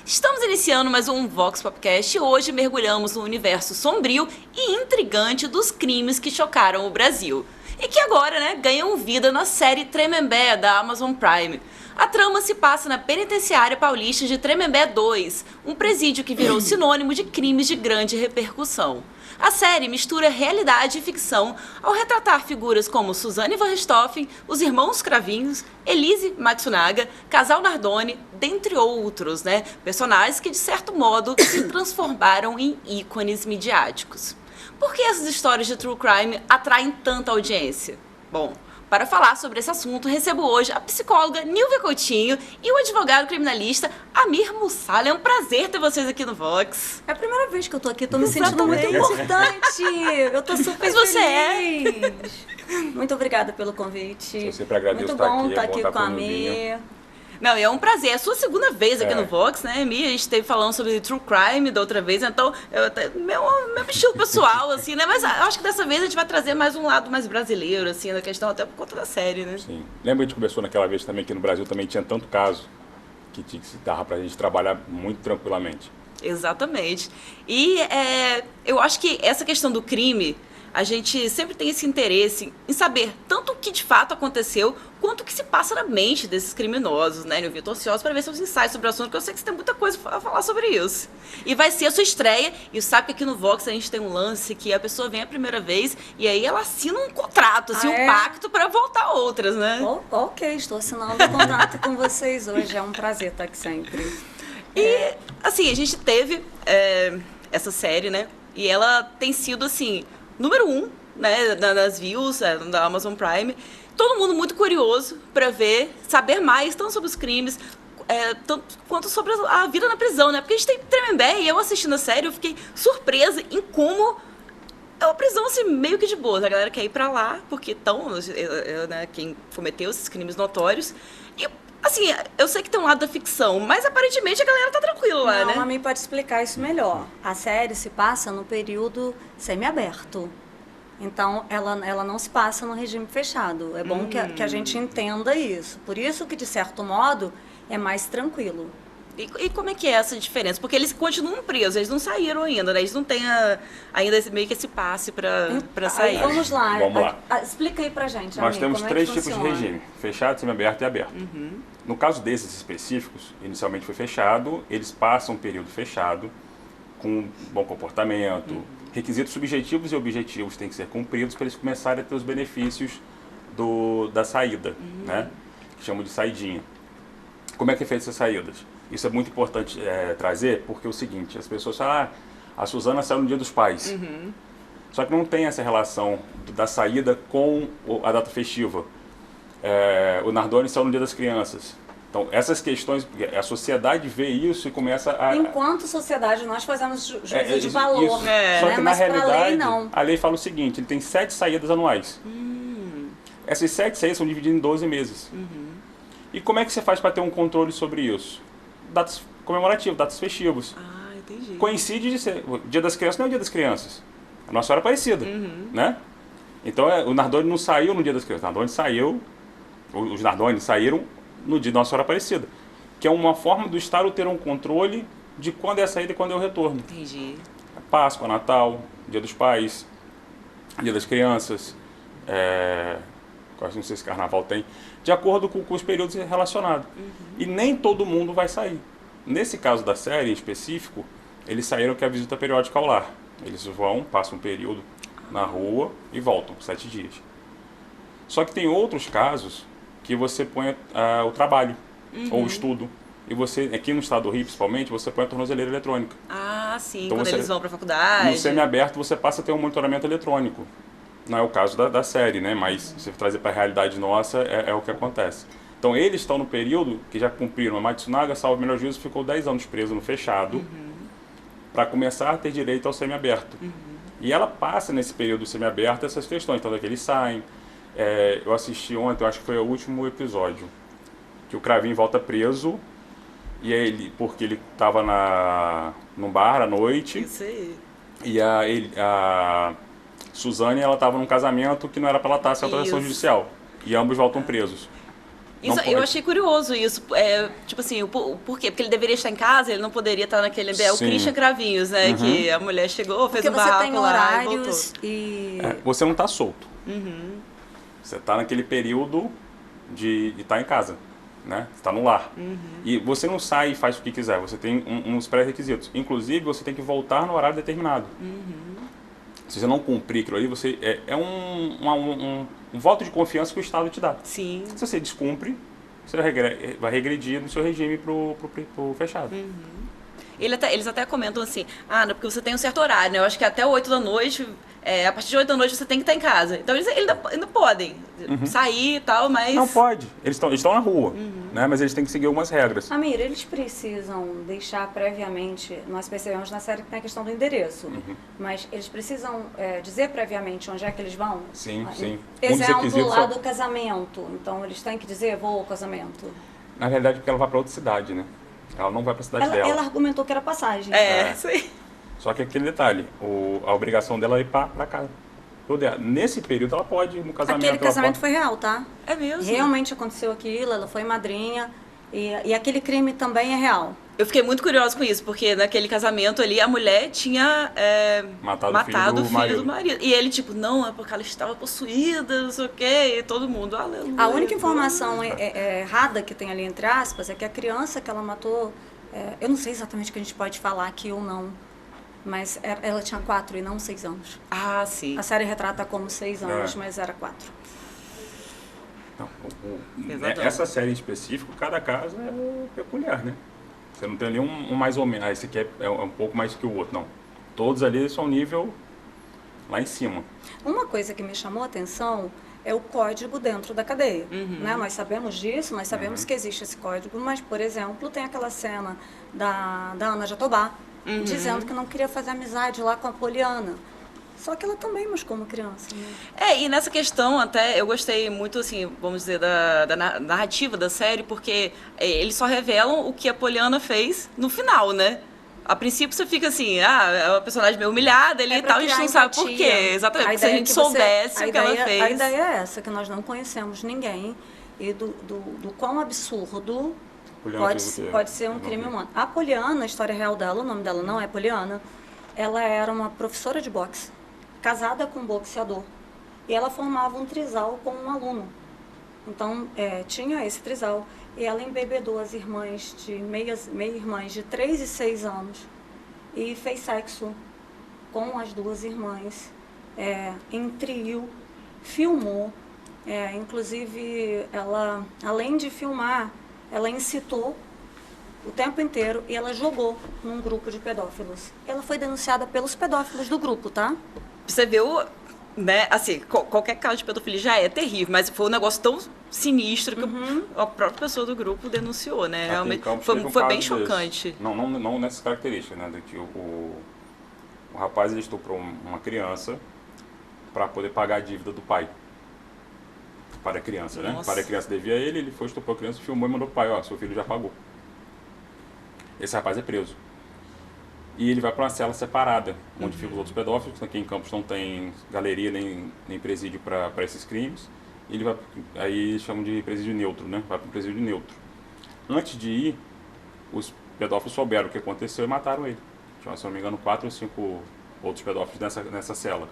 Estamos iniciando mais um Vox Popcast e hoje mergulhamos no universo sombrio e intrigante dos crimes que chocaram o Brasil. E que agora, ganham vida na série Tremembé da Amazon Prime. A trama se passa na penitenciária paulista de Tremembé 2, um presídio que virou sinônimo de crimes de grande repercussão. A série mistura realidade e ficção ao retratar figuras como Suzane van Richthofen, os irmãos Cravinhos, Elise Matsunaga, Casal Nardoni, dentre outros, personagens que de certo modo se transformaram em ícones midiáticos. Por que essas histórias de true crime atraem tanta audiência? Bom, para falar sobre esse assunto, recebo hoje a psicóloga Nilvia Coutinho e o advogado criminalista Amir Mussala. É um prazer ter vocês aqui no Vox. É a primeira vez que eu tô aqui, tô me sentindo muito importante. Eu tô super Mas você feliz. Muito obrigada pelo convite. Eu sempre agradeço muito estar bom aqui, estar é bom aqui estar com a com o Amir. Não, é um prazer. É a sua segunda vez aqui no Vox, né, Amir? A gente esteve falando sobre true crime da outra vez, então, meu estilo pessoal, assim, né? Mas eu acho que dessa vez a gente vai trazer mais um lado mais brasileiro, assim, da questão, até por conta da série, né? Sim. Lembra que a gente conversou naquela vez também que no Brasil também tinha tanto caso que dava pra gente trabalhar muito tranquilamente. Exatamente. E eu acho que essa questão do crime, a gente sempre tem esse interesse em saber tanto o que de fato aconteceu, quanto o que se passa na mente desses criminosos, né, Nilvia? Tô ansiosa para ver seus insights sobre o assunto, porque eu sei que você tem muita coisa a falar sobre isso. E vai ser a sua estreia, e sabe que aqui no Vox a gente tem um lance que a pessoa vem a primeira vez e aí ela assina um contrato, assim, um pacto para voltar outras, né? Ok, estou assinando um contrato com vocês hoje. É um prazer estar aqui sempre. E, assim, a gente teve essa série, né? E ela tem sido, assim, número 1, né, nas views da Amazon Prime. Todo mundo muito curioso para saber mais, tanto sobre os crimes, tanto quanto sobre a vida na prisão, né? Porque a gente tem Tremembé e eu assistindo a série, eu fiquei surpresa em como é uma prisão, assim, meio que de boa. A galera quer ir para lá, porque quem cometeu esses crimes notórios. E, assim, eu sei que tem um lado da ficção, mas aparentemente a galera tá tranquila lá, né? Não, a mim pode explicar isso melhor. A série se passa no período semiaberto. Então, ela não se passa no regime fechado. É bom que a gente entenda isso. Por isso que, de certo modo, é mais tranquilo. E como é que é essa diferença? Porque eles continuam presos, eles não saíram ainda, né? Eles não têm ainda meio que esse passe para sair. Vamos lá. Vamos lá. Explica aí pra gente, Nós amigo, temos como três é que tipos de funciona. regime: fechado, semiaberto e aberto. No caso desses específicos, inicialmente foi fechado, eles passam um período fechado, com bom comportamento, requisitos subjetivos e objetivos têm que ser cumpridos para eles começarem a ter os benefícios da saída, né? Que chamam de saidinha. Como é que é feito essas saídas? Isso é muito importante trazer, porque é o seguinte: as pessoas falam, a Suzana saiu no Dia dos Pais. Só que não tem essa relação da saída com a data festiva. O Nardoni saiu no Dia das Crianças. Então, essas questões, a sociedade vê isso e começa a... Enquanto sociedade, nós fazemos juízo de valor, isso. Só que na mas realidade, pra lei, não. a lei fala o seguinte: ele tem 7 saídas anuais. Essas 7 saídas são divididas em 12 meses. E como é que você faz para ter um controle sobre isso? Datas comemorativas, datas festivos. Ah, entendi. Coincide de ser... O Dia das Crianças não é o Dia das Crianças. A Nossa Senhora Aparecida, né? Então, o Nardoni não saiu no Dia das Crianças. O Nardoni saiu... Os Nardoni saíram no dia da Nossa Senhora Aparecida, que é uma forma do Estado ter um controle de quando é a saída e quando é o retorno. Entendi. Páscoa, Natal, Dia dos Pais, Dia das Crianças, não sei se Carnaval tem, de acordo com os períodos relacionados. E nem todo mundo vai sair. Nesse caso da série em específico, eles saíram que é a visita periódica ao lar. Eles vão, passam um período na rua e voltam, 7 dias. Só que tem outros casos que você põe o trabalho ou o estudo. E você, aqui no estado do Rio principalmente, você põe a tornozeleira eletrônica. Ah, sim, Então quando você- eles vão para a faculdade. No semiaberto você passa a ter um monitoramento eletrônico. Não é o caso da série, né? Mas se trazer para a realidade nossa, é o que acontece. Então eles estão no período que já cumpriram. A Matsunaga, salvo o melhor juízo, ficou 10 anos preso no fechado para começar a ter direito ao semiaberto. E ela passa nesse período semiaberto essas questões. Então daqui eles saem. Eu assisti ontem, eu acho que foi o último episódio, que o Cravinho volta preso, e aí porque ele estava num bar à noite, Isso aí. e a Suzane, ela estava num casamento que não era para ela estar sem autorização Isso. judicial, e ambos voltam presos. Não Isso, pode. eu achei curioso isso. Tipo assim, por quê? Porque ele deveria estar em casa, ele não poderia estar naquele... É o Sim. Christian Cravinhos, né? Que a mulher chegou, fez Porque um você barraco tem lá e voltou. horários e... Você não está solto. Você está naquele período de estar em casa, né? Você está no lar. E você não sai e faz o que quiser. Você tem uns pré-requisitos. Inclusive, você tem que voltar no horário determinado. Se você não cumprir aquilo ali, você um voto de confiança que o Estado te dá. Sim. Se você descumpre, você vai regredir no seu regime pro fechado. Eles até comentam assim, não, porque você tem um certo horário, né? Eu acho que até 8 da noite, a partir de 8 da noite você tem que estar em casa. Então eles ainda podem sair e tal, mas... Não pode. Eles estão na rua, né? Mas eles têm que seguir algumas regras. Amir, eles precisam deixar previamente, nós percebemos na série que tem a questão do endereço, mas eles precisam dizer previamente onde é que eles vão? Sim, sim. Exemplo lá do casamento, então eles têm que dizer, vou ao casamento. Na realidade, porque ela vai para outra cidade, né? Ela não vai para a cidade dela. Ela argumentou que era passagem. Sim. Só que aquele detalhe, a obrigação dela é ir para casa. Nesse período ela pode ir no casamento. Aquele casamento foi real, tá? É mesmo? Realmente aconteceu aquilo, ela foi madrinha e aquele crime também é real. Eu fiquei muito curiosa com isso, porque naquele casamento ali a mulher tinha matado o filho do marido. E ele tipo, não, é porque ela estava possuída, não sei o quê, e todo mundo, aleluia. A única informação errada que tem ali, entre aspas, é que a criança que ela matou, eu não sei exatamente o que a gente pode falar aqui ou não, mas ela tinha 4 e não 6 anos. Ah, sim. A série retrata como 6 anos, mas era 4. Não, essa série em específico, cada caso é peculiar, né? Você não tem ali um mais ou menos, esse aqui é um pouco mais que o outro, não. Todos ali são nível lá em cima. Uma coisa que me chamou a atenção é o código dentro da cadeia. Né? Nós sabemos disso, nós sabemos que existe esse código, mas, por exemplo, tem aquela cena da Ana Jatobá dizendo que não queria fazer amizade lá com a Poliana. Só que ela também machucou uma criança. Né? E nessa questão até eu gostei muito, assim, vamos dizer, da narrativa da série, porque eles só revelam o que a Poliana fez no final, né? A princípio você fica assim, é uma personagem meio humilhada ali e tal, a gente não sabe por quê. Exatamente, porque se a gente soubesse o que ela fez... A ideia é essa, que nós não conhecemos ninguém e do quão absurdo pode ser um crime humano. A Poliana, a história real dela, o nome dela não é Poliana, ela era uma professora de boxe, casada com um boxeador, e ela formava um trisal com um aluno. Então, tinha esse trisal, e ela embebedou as irmãs meia-irmãs de 3 e 6 anos, e fez sexo com as 2 irmãs, em trio, filmou, inclusive, ela, além de filmar, ela incitou o tempo inteiro e ela jogou num grupo de pedófilos. Ela foi denunciada pelos pedófilos do grupo, tá? Você viu, né, assim, qualquer caso de pedofilia já é terrível, mas foi um negócio tão sinistro que a própria pessoa do grupo denunciou, né? Realmente foi bem chocante. Não nessas características, né? De que o rapaz ele estuprou uma criança para poder pagar a dívida do pai. Para a criança, né? Para a criança devia a ele foi, estuprou a criança, filmou e mandou pro pai, seu filho já pagou. Esse rapaz é preso. E ele vai para uma cela separada, onde ficam os outros pedófilos. Aqui em Campos não tem galeria nem presídio para esses crimes. Ele vai, aí chamam de presídio neutro, né? Vai para um presídio neutro. Antes de ir, os pedófilos souberam o que aconteceu e mataram ele. Tinha, se não me engano, 4 ou 5 outros pedófilos nessa cela.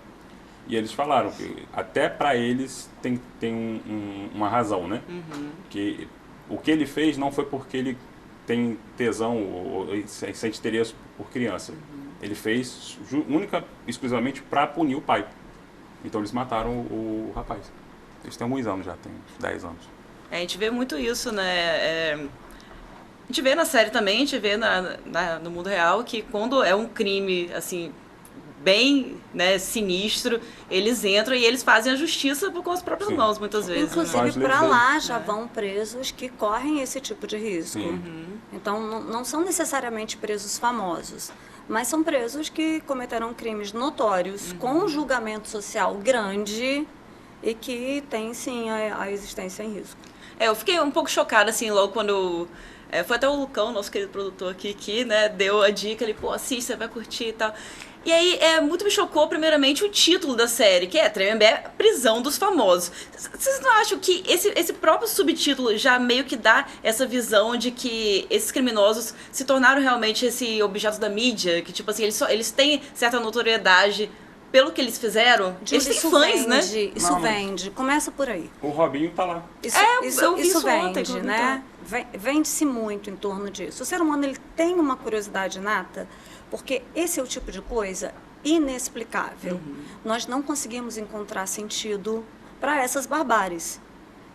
E eles falaram que até para eles tem uma razão, né? Que o que ele fez não foi porque ele tem tesão ou sente interesse por criança. Ele fez única exclusivamente para punir o pai. Então eles mataram o rapaz. Eles têm alguns anos já, tem 10 anos. A gente vê muito isso, né? A gente vê na série também, a gente vê no mundo real que quando é um crime, assim, bem, né, sinistro, eles entram e eles fazem a justiça com as próprias mãos, muitas vezes. Inclusive, para lá já vão presos que correm esse tipo de risco. Então, não são necessariamente presos famosos, mas são presos que cometeram crimes notórios, com um julgamento social grande e que tem, sim, a existência em risco. Eu fiquei um pouco chocada, assim, logo quando Foi até o Lucão, nosso querido produtor aqui, que, né, deu a dica, ele, pô, assiste, você vai curtir e tal. E aí, muito me chocou, primeiramente, o título da série, que é Tremembé, Prisão dos Famosos. Vocês não acham que esse próprio subtítulo já meio que dá essa visão de que esses criminosos se tornaram realmente esse objeto da mídia? Que, tipo assim, eles têm certa notoriedade pelo que eles fizeram? Eles têm fãs, né? Isso vende. Começa por aí. O Robinho tá lá. Eu vi isso ontem, vende, né? Vende-se muito em torno disso. O ser humano, ele tem uma curiosidade inata, porque esse é o tipo de coisa inexplicável. Nós não conseguimos encontrar sentido para essas barbáries.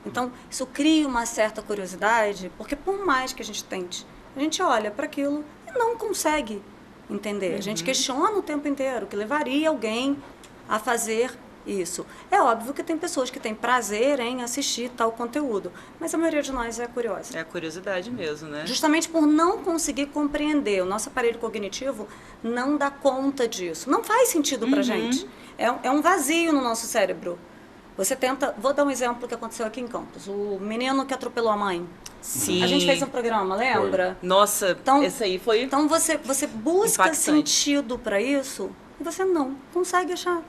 Então, isso cria uma certa curiosidade, porque por mais que a gente tente, a gente olha para aquilo e não consegue entender. A gente questiona o tempo inteiro o que levaria alguém a fazer isso. É óbvio que tem pessoas que têm prazer em assistir tal conteúdo, mas a maioria de nós é curiosa. É a curiosidade mesmo, né? Justamente por não conseguir compreender. O nosso aparelho cognitivo não dá conta disso. Não faz sentido pra gente. É um vazio no nosso cérebro. Você tenta... Vou dar um exemplo que aconteceu aqui em Campos. O menino que atropelou a mãe. Sim. A gente fez um programa, lembra? Nossa, então, esse aí foi Então você busca impactante. sentido para isso e você não consegue achar.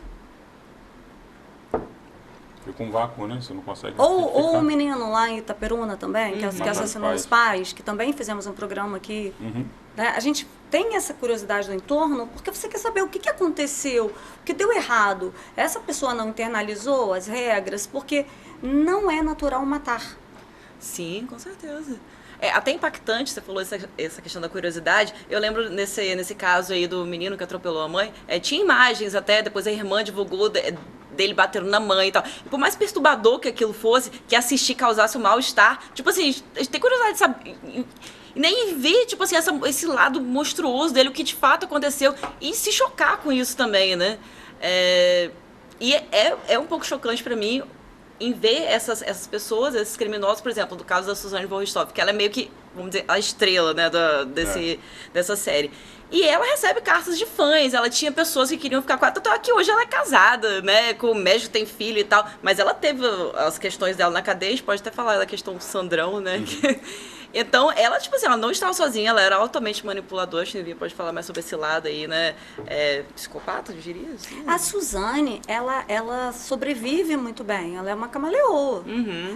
Fica um vácuo, né? Você não consegue Ou o menino lá em Itaperuna também, que assassinou os os pais, que também fizemos um programa aqui. Né? A gente tem essa curiosidade do entorno porque você quer saber o que aconteceu, o que deu errado. Essa pessoa não internalizou as regras porque não é natural matar. Sim, com certeza. É até impactante, você falou essa questão da curiosidade. Eu lembro nesse caso aí do menino que atropelou a mãe, tinha imagens até, depois a irmã divulgou dele batendo na mãe e tal. E por mais perturbador que aquilo fosse, que assistir causasse um mal-estar, tipo assim, a gente tem curiosidade de saber... E nem ver, tipo assim, esse lado monstruoso dele, o que de fato aconteceu, e se chocar com isso também, né? E é um pouco chocante pra mim em ver essas pessoas, esses criminosos, por exemplo, do caso da Suzane von Richthofen, que ela é meio que, vamos dizer, a estrela, né, dessa série. E ela recebe cartas de fãs, ela tinha pessoas que queriam ficar com ela, tanto é que hoje ela é casada, né, com o médico, tem filho e tal, mas ela teve as questões dela na cadeia, a gente pode até falar da questão do Sandrão, né, Então, ela, tipo assim, ela não estava sozinha, ela era altamente manipuladora, a gente pode falar mais sobre esse lado aí, né, psicopata, eu diria assim. A Suzane, ela sobrevive muito bem, ela é uma camaleoa.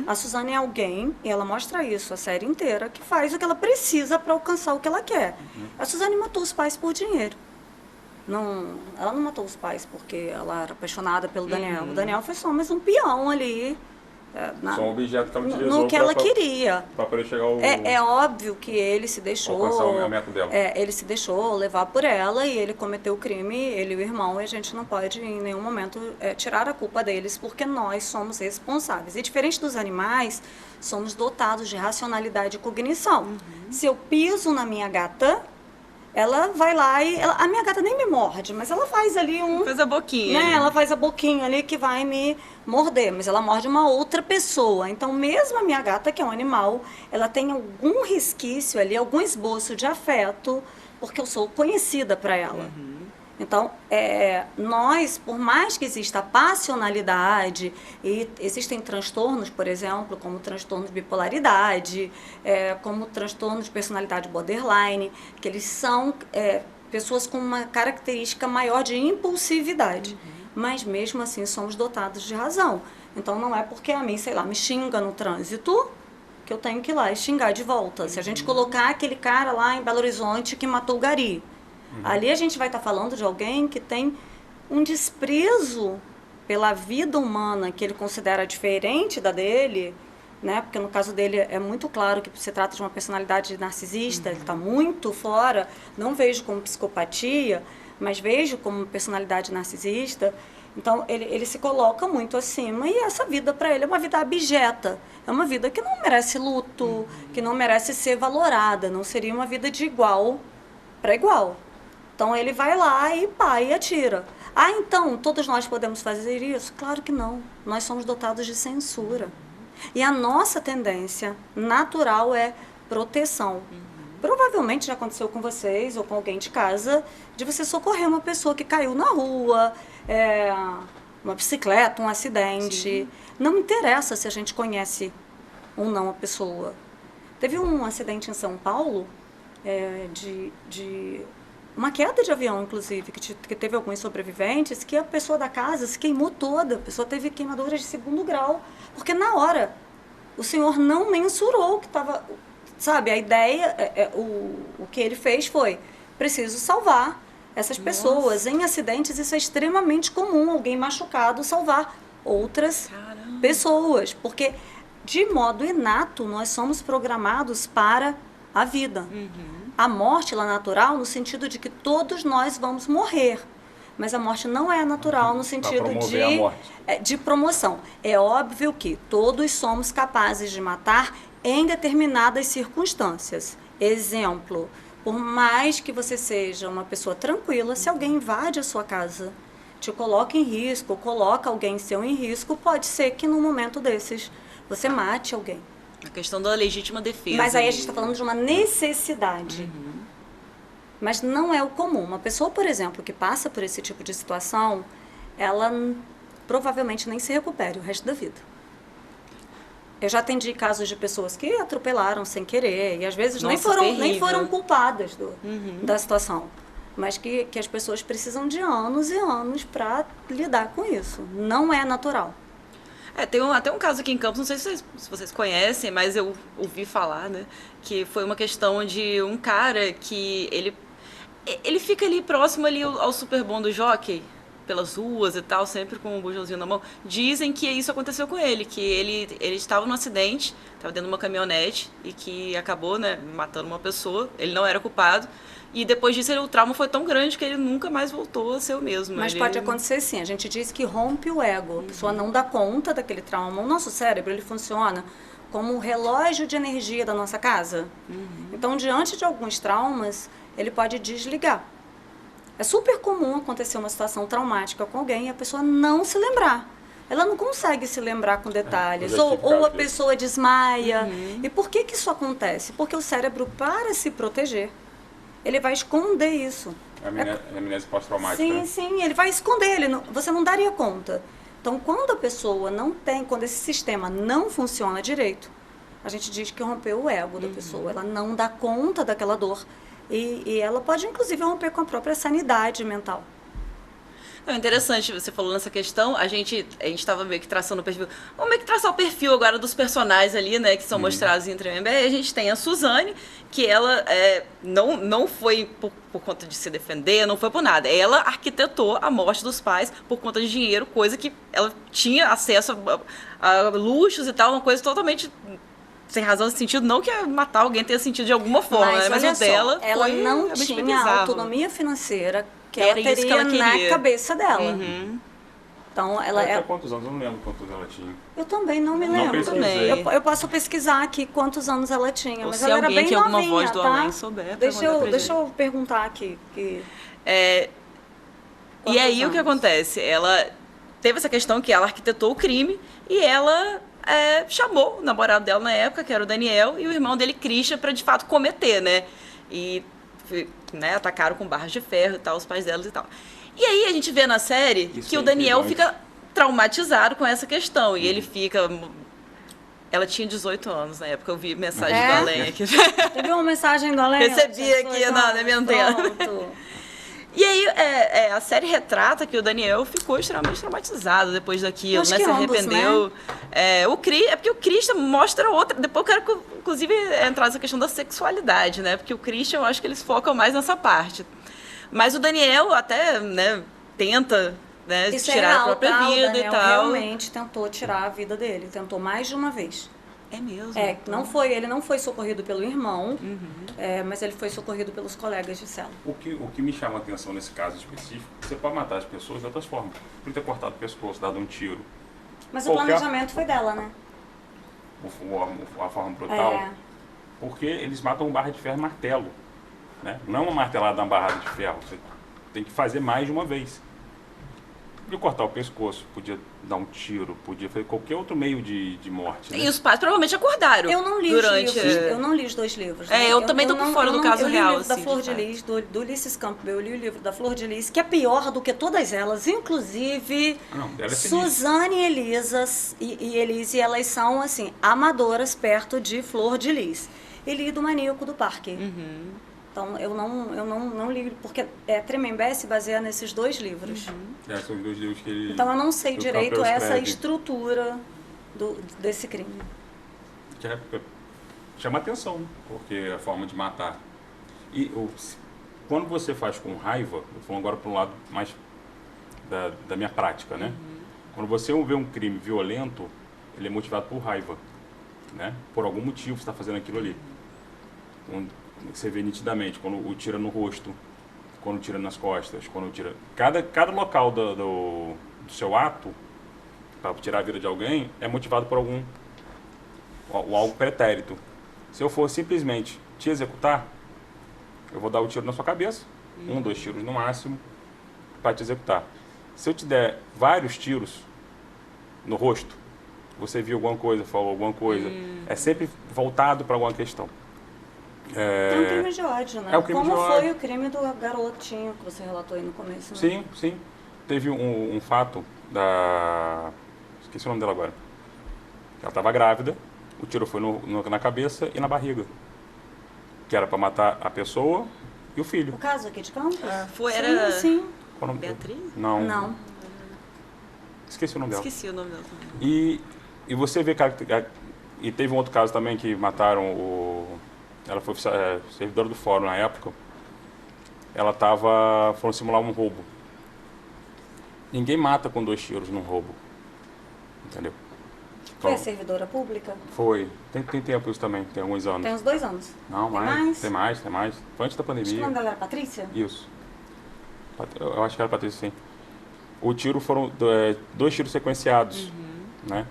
A Suzane é alguém, e ela mostra isso a série inteira, que faz o que ela precisa para alcançar o que ela quer. A Suzane matou os pais por dinheiro. Ela não matou os pais porque ela era apaixonada pelo Daniel. O Daniel foi só mais um peão ali. Só um objeto que ela utilizou no que ela queria. Para poder chegar ao... É óbvio que ele se deixou... alcançar a meta dela. Ele se deixou levar por ela e ele cometeu o crime, ele e o irmão, e a gente não pode em nenhum momento tirar a culpa deles, porque nós somos responsáveis. E diferente dos animais, somos dotados de racionalidade e cognição. Se eu piso na minha gata... Ela vai lá e... a minha gata nem me morde, mas ela faz ali faz a boquinha. Né? Ela faz a boquinha ali que vai me morder, mas ela morde uma outra pessoa. Então, mesmo a minha gata, que é um animal, ela tem algum resquício ali, algum esboço de afeto, porque eu sou conhecida para ela. Então, nós, por mais que exista passionalidade, e existem transtornos, por exemplo, como transtorno de bipolaridade, como transtorno de personalidade borderline, que eles são pessoas com uma característica maior de impulsividade. Mas, mesmo assim, somos dotados de razão. Então, não é porque a mim, sei lá, me xinga no trânsito que eu tenho que ir lá e xingar de volta. Se a gente colocar aquele cara lá em Belo Horizonte que matou o Gari, ali a gente vai estar falando de alguém que tem um desprezo pela vida humana que ele considera diferente da dele, né? Porque no caso dele é muito claro que se trata de uma personalidade narcisista, ele está muito fora, não vejo como psicopatia, mas vejo como personalidade narcisista. Então ele se coloca muito acima e essa vida para ele é uma vida abjeta, é uma vida que não merece luto, que não merece ser valorada, não seria uma vida de igual para igual. Então, ele vai lá e atira. Então, todos nós podemos fazer isso? Claro que não. Nós somos dotados de censura. E a nossa tendência natural é proteção. Provavelmente já aconteceu com vocês ou com alguém de casa, de você socorrer uma pessoa que caiu na rua, uma bicicleta, um acidente. Não interessa se a gente conhece ou não a pessoa. Teve um acidente em São Paulo, de uma queda de avião, inclusive, que teve alguns sobreviventes, que a pessoa da casa se queimou toda, a pessoa teve queimaduras de 2º grau, porque na hora o senhor não mensurou o que estava, sabe, a ideia, o que ele fez foi, preciso salvar essas pessoas. Em acidentes isso é extremamente comum, alguém machucado salvar outras pessoas, porque de modo inato nós somos programados para a vida. A morte ela é natural no sentido de que todos nós vamos morrer, mas a morte não é natural no sentido de promoção. É óbvio que todos somos capazes de matar em determinadas circunstâncias. Exemplo, por mais que você seja uma pessoa tranquila, se alguém invade a sua casa, te coloca em risco, coloca alguém seu em risco, pode ser que num momento desses você mate alguém. A questão da legítima defesa. Mas aí a gente está falando de uma necessidade. Mas não é o comum. Uma pessoa, por exemplo, que passa por esse tipo de situação, ela provavelmente nem se recupere o resto da vida. Eu já atendi casos de pessoas que atropelaram sem querer, e às vezes nem foram culpadas da situação. Mas que as pessoas precisam de anos e anos para lidar com isso. Não é natural. Tem até um caso aqui em Campos, não sei se vocês conhecem, mas eu ouvi falar, né? Que foi uma questão de um cara que ele fica ali próximo ali ao Super Bom do Jockey, pelas ruas e tal, sempre com um bujãozinho na mão. Dizem que isso aconteceu com ele, que ele estava num acidente, estava dentro de uma caminhonete e que acabou, né, matando uma pessoa. Ele não era culpado. E depois disso, o trauma foi tão grande que ele nunca mais voltou a ser o mesmo. Mas pode acontecer sim. A gente diz que rompe o ego. A pessoa não dá conta daquele trauma. O nosso cérebro, ele funciona como um relógio de energia da nossa casa. Então, diante de alguns traumas, ele pode desligar. É super comum acontecer uma situação traumática com alguém e a pessoa não se lembrar. Ela não consegue se lembrar com detalhes. Ou a pessoa desmaia. E por que isso acontece? Porque o cérebro, para se proteger, ele vai esconder isso. Amnésia pós-traumática. Sim, sim, ele vai esconder, você não daria conta. Então, quando a pessoa quando esse sistema não funciona direito, a gente diz que rompeu o ego da pessoa, ela não dá conta daquela dor. E ela pode, inclusive, romper com a própria sanidade mental. É interessante, você falou nessa questão, a gente estava meio que traçando o perfil, vamos meio que traçar o perfil agora dos personagens ali, né, que são mostrados em Tremembé. A gente tem a Suzane, que ela não foi por conta de se defender, não foi por nada. Ela arquitetou a morte dos pais por conta de dinheiro, coisa que ela tinha acesso a luxos e tal, uma coisa totalmente sem razão nesse sentido, não que matar alguém tenha sentido de alguma forma, mas o dela ela não tinha autonomia financeira que ela isso que ela teria na queria. Cabeça dela. Então, ela tinha quantos anos? Eu não lembro quantos ela tinha. Eu também não me lembro. Eu posso pesquisar aqui quantos anos ela tinha, ou mas se ela era alguém bem que novinha, alguma voz do tá? além souber, Deixa eu perguntar aqui. E aí o que acontece? Ela teve essa questão que ela arquitetou o crime e ela chamou o namorado dela na época, que era o Daniel, e o irmão dele, Christian, para de fato cometer, né? E atacaram com barras de ferro e tal, os pais delas e tal. E aí a gente vê na série que o Daniel fica traumatizado com essa questão. E ele fica... Ela tinha 18 anos na época, eu vi mensagem do Além aqui. Você viu uma mensagem do Além? Recebi aqui na minha antena. E aí a série retrata que o Daniel ficou extremamente traumatizado depois daquilo, né? Se arrependeu. Né? Porque o Christian mostra outra... Depois eu quero, inclusive, entrar nessa questão da sexualidade, né? Porque o Christian, eu acho que eles focam mais nessa parte. Mas o Daniel até, né, tenta, né, tirar a própria vida e tal. Realmente tentou tirar a vida dele, tentou mais de uma vez. É mesmo? Ele não foi socorrido pelo irmão, mas ele foi socorrido pelos colegas de cela. O que me chama a atenção nesse caso específico, você pode matar as pessoas de outras formas. Por ter cortado o pescoço, dado um tiro. Mas o planejamento foi dela, né? A forma brutal. Porque eles matam com barra de ferro e martelo. Né? Não uma martelada na barra de ferro. Você tem que fazer mais de uma vez. Podia cortar o pescoço, podia dar um tiro, podia fazer qualquer outro meio de morte. Né? E os pais provavelmente acordaram. Eu não li durante... os livros, eu não li os 2 livros. Né? Eu também tô por fora do caso real. real. Eu li o livro da assim, Flor de Lis, do Ulisses Campbell, eu li o livro da Flor de Lis, que é pior do que todas elas, inclusive Suzane e Elise, elas são, assim, amadoras perto de Flor de Lis. E li do Maníaco do Parque. Então, eu não li, porque Tremembé se baseia nesses 2 livros. São os 2 livros que ele... Então, eu não sei direito essa estrutura desse crime. Que chama atenção, porque a forma de matar. E quando você faz com raiva, eu falo agora para um lado mais da minha prática, né? Quando você vê um crime violento, ele é motivado por raiva, né? Por algum motivo você está fazendo aquilo ali. Você vê nitidamente, quando o tira no rosto, quando tira nas costas, quando tira... Cada local do seu ato, para tirar a vida de alguém, é motivado por algo pretérito. Se eu for simplesmente te executar, eu vou dar o tiro na sua cabeça, 1, 2 tiros no máximo, para te executar. Se eu te der vários tiros no rosto, você viu alguma coisa, falou alguma coisa, é sempre voltado para alguma questão. É um crime de ódio, né? Como foi o crime do garotinho que você relatou aí no começo, né? Sim, sim. Teve um fato da... Esqueci o nome dela agora. Ela estava grávida, o tiro foi na cabeça e na barriga. Que era para matar a pessoa e o filho. O caso aqui de Campos? Era... Sim. Beatriz? Não. Esqueci o nome dela. Esqueci o nome dela também. E você vê... E teve um outro caso também que mataram Ela foi servidora do fórum na época. Ela foram simular um roubo. Ninguém mata com 2 tiros num roubo. Entendeu? Foi a servidora pública? Foi. Tem tempo isso também, tem alguns anos. Tem uns 2 anos. Não, Tem mais. Foi antes da pandemia. Acho que o nome dela era Patrícia? Isso. Eu acho que era Patrícia, sim. O tiro foram 2 tiros sequenciados, né?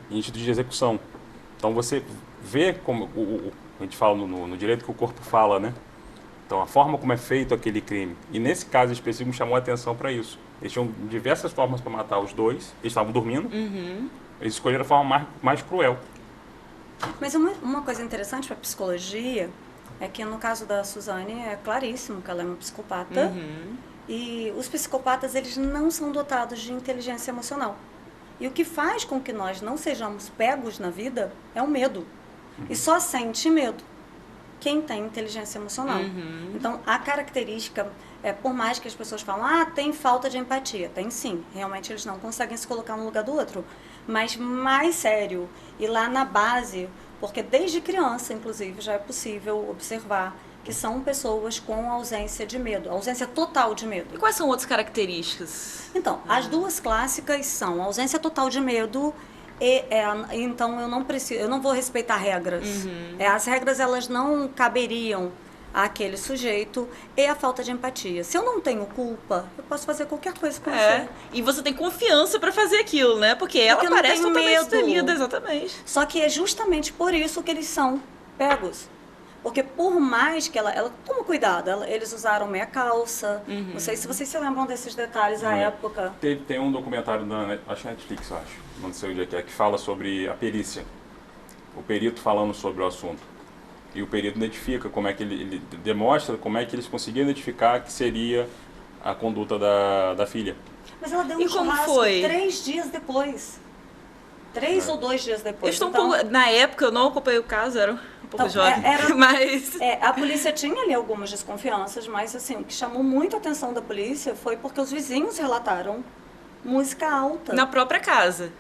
Em sentido de execução. Então você vê como... A gente fala no direito que o corpo fala, né? Então, a forma como é feito aquele crime. E nesse caso específico, me chamou a atenção para isso. Eles tinham diversas formas para matar os 2. Eles estavam dormindo. Eles escolheram a forma mais cruel. Mas uma coisa interessante para psicologia é que no caso da Suzane é claríssimo que ela é uma psicopata. E os psicopatas, eles não são dotados de inteligência emocional. E o que faz com que nós não sejamos pegos na vida é o medo. E só sente medo quem tem inteligência emocional. Então, a característica, por mais que as pessoas falam, tem falta de empatia. Tem sim, realmente eles não conseguem se colocar no lugar do outro. Mas mais sério, e lá na base, porque desde criança, inclusive, já é possível observar que são pessoas com ausência de medo, ausência total de medo. E quais são outras características? Então, as 2 clássicas são ausência total de medo. Então eu não vou respeitar regras. As regras, elas não caberiam àquele sujeito, e a falta de empatia. Se eu não tenho culpa, eu posso fazer qualquer coisa com você. E você tem confiança para fazer aquilo, né? Porque ela parece totalmente destemida, exatamente. Só que é justamente por isso que eles são pegos. Porque por mais que ela toma cuidado, eles usaram meia calça. Não sei se vocês se lembram desses detalhes à época. Tem um documentário acho que Netflix, não sei onde é que fala sobre a perícia. O perito falando sobre o assunto. E o perito identifica como é que ele demonstra como é que eles conseguiram identificar que seria a conduta da filha. Mas ela deu um churrasco 3 dias depois. 3 ou 2 dias depois. Na época, eu não acompanhei o caso, era um pouco jovem. Mas... a polícia tinha ali algumas desconfianças, mas assim, o que chamou muito a atenção da polícia foi porque os vizinhos relataram música alta. Na própria casa.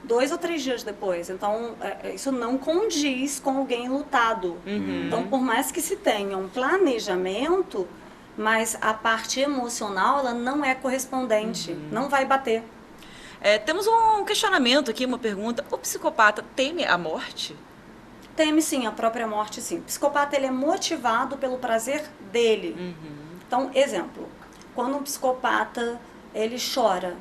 2 ou 3 dias depois. Então, isso não condiz com alguém enlutado. Então, por mais que se tenha um planejamento, mas a parte emocional, ela não é correspondente, não vai bater. Temos um questionamento aqui, uma pergunta. O psicopata teme a morte? Teme sim, a própria morte sim. O psicopata, ele é motivado pelo prazer dele. Então, exemplo, quando um psicopata, ele chora,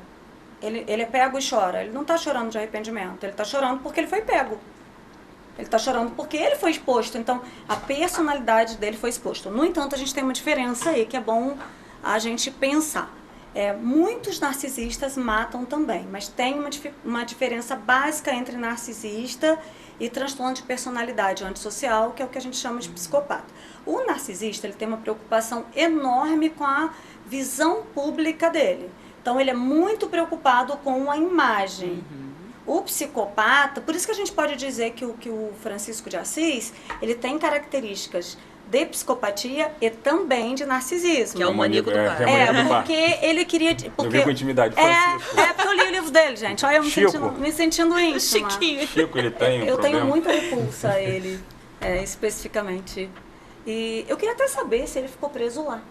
ele é pego e chora, ele não está chorando de arrependimento, ele está chorando porque ele foi pego. Ele está chorando porque ele foi exposto, então a personalidade dele foi exposta. No entanto, a gente tem uma diferença aí que é bom a gente pensar. Muitos narcisistas matam também, mas tem uma diferença básica entre narcisista e transtorno de personalidade antissocial, que é o que a gente chama de psicopata. O narcisista, ele tem uma preocupação enorme com a visão pública dele. Então, ele é muito preocupado com a imagem. O psicopata, por isso que a gente pode dizer que o Francisco de Assis, ele tem características de psicopatia e também de narcisismo. Que é o maníaco do parque. Porque ele queria... Eu vi com intimidade, Francisco. Porque eu li o livro dele, gente. Olha, eu me sentindo íntima. Chico, ele tem Eu problema. tenho muita repulsa a ele, especificamente. E eu queria até saber se ele ficou preso lá.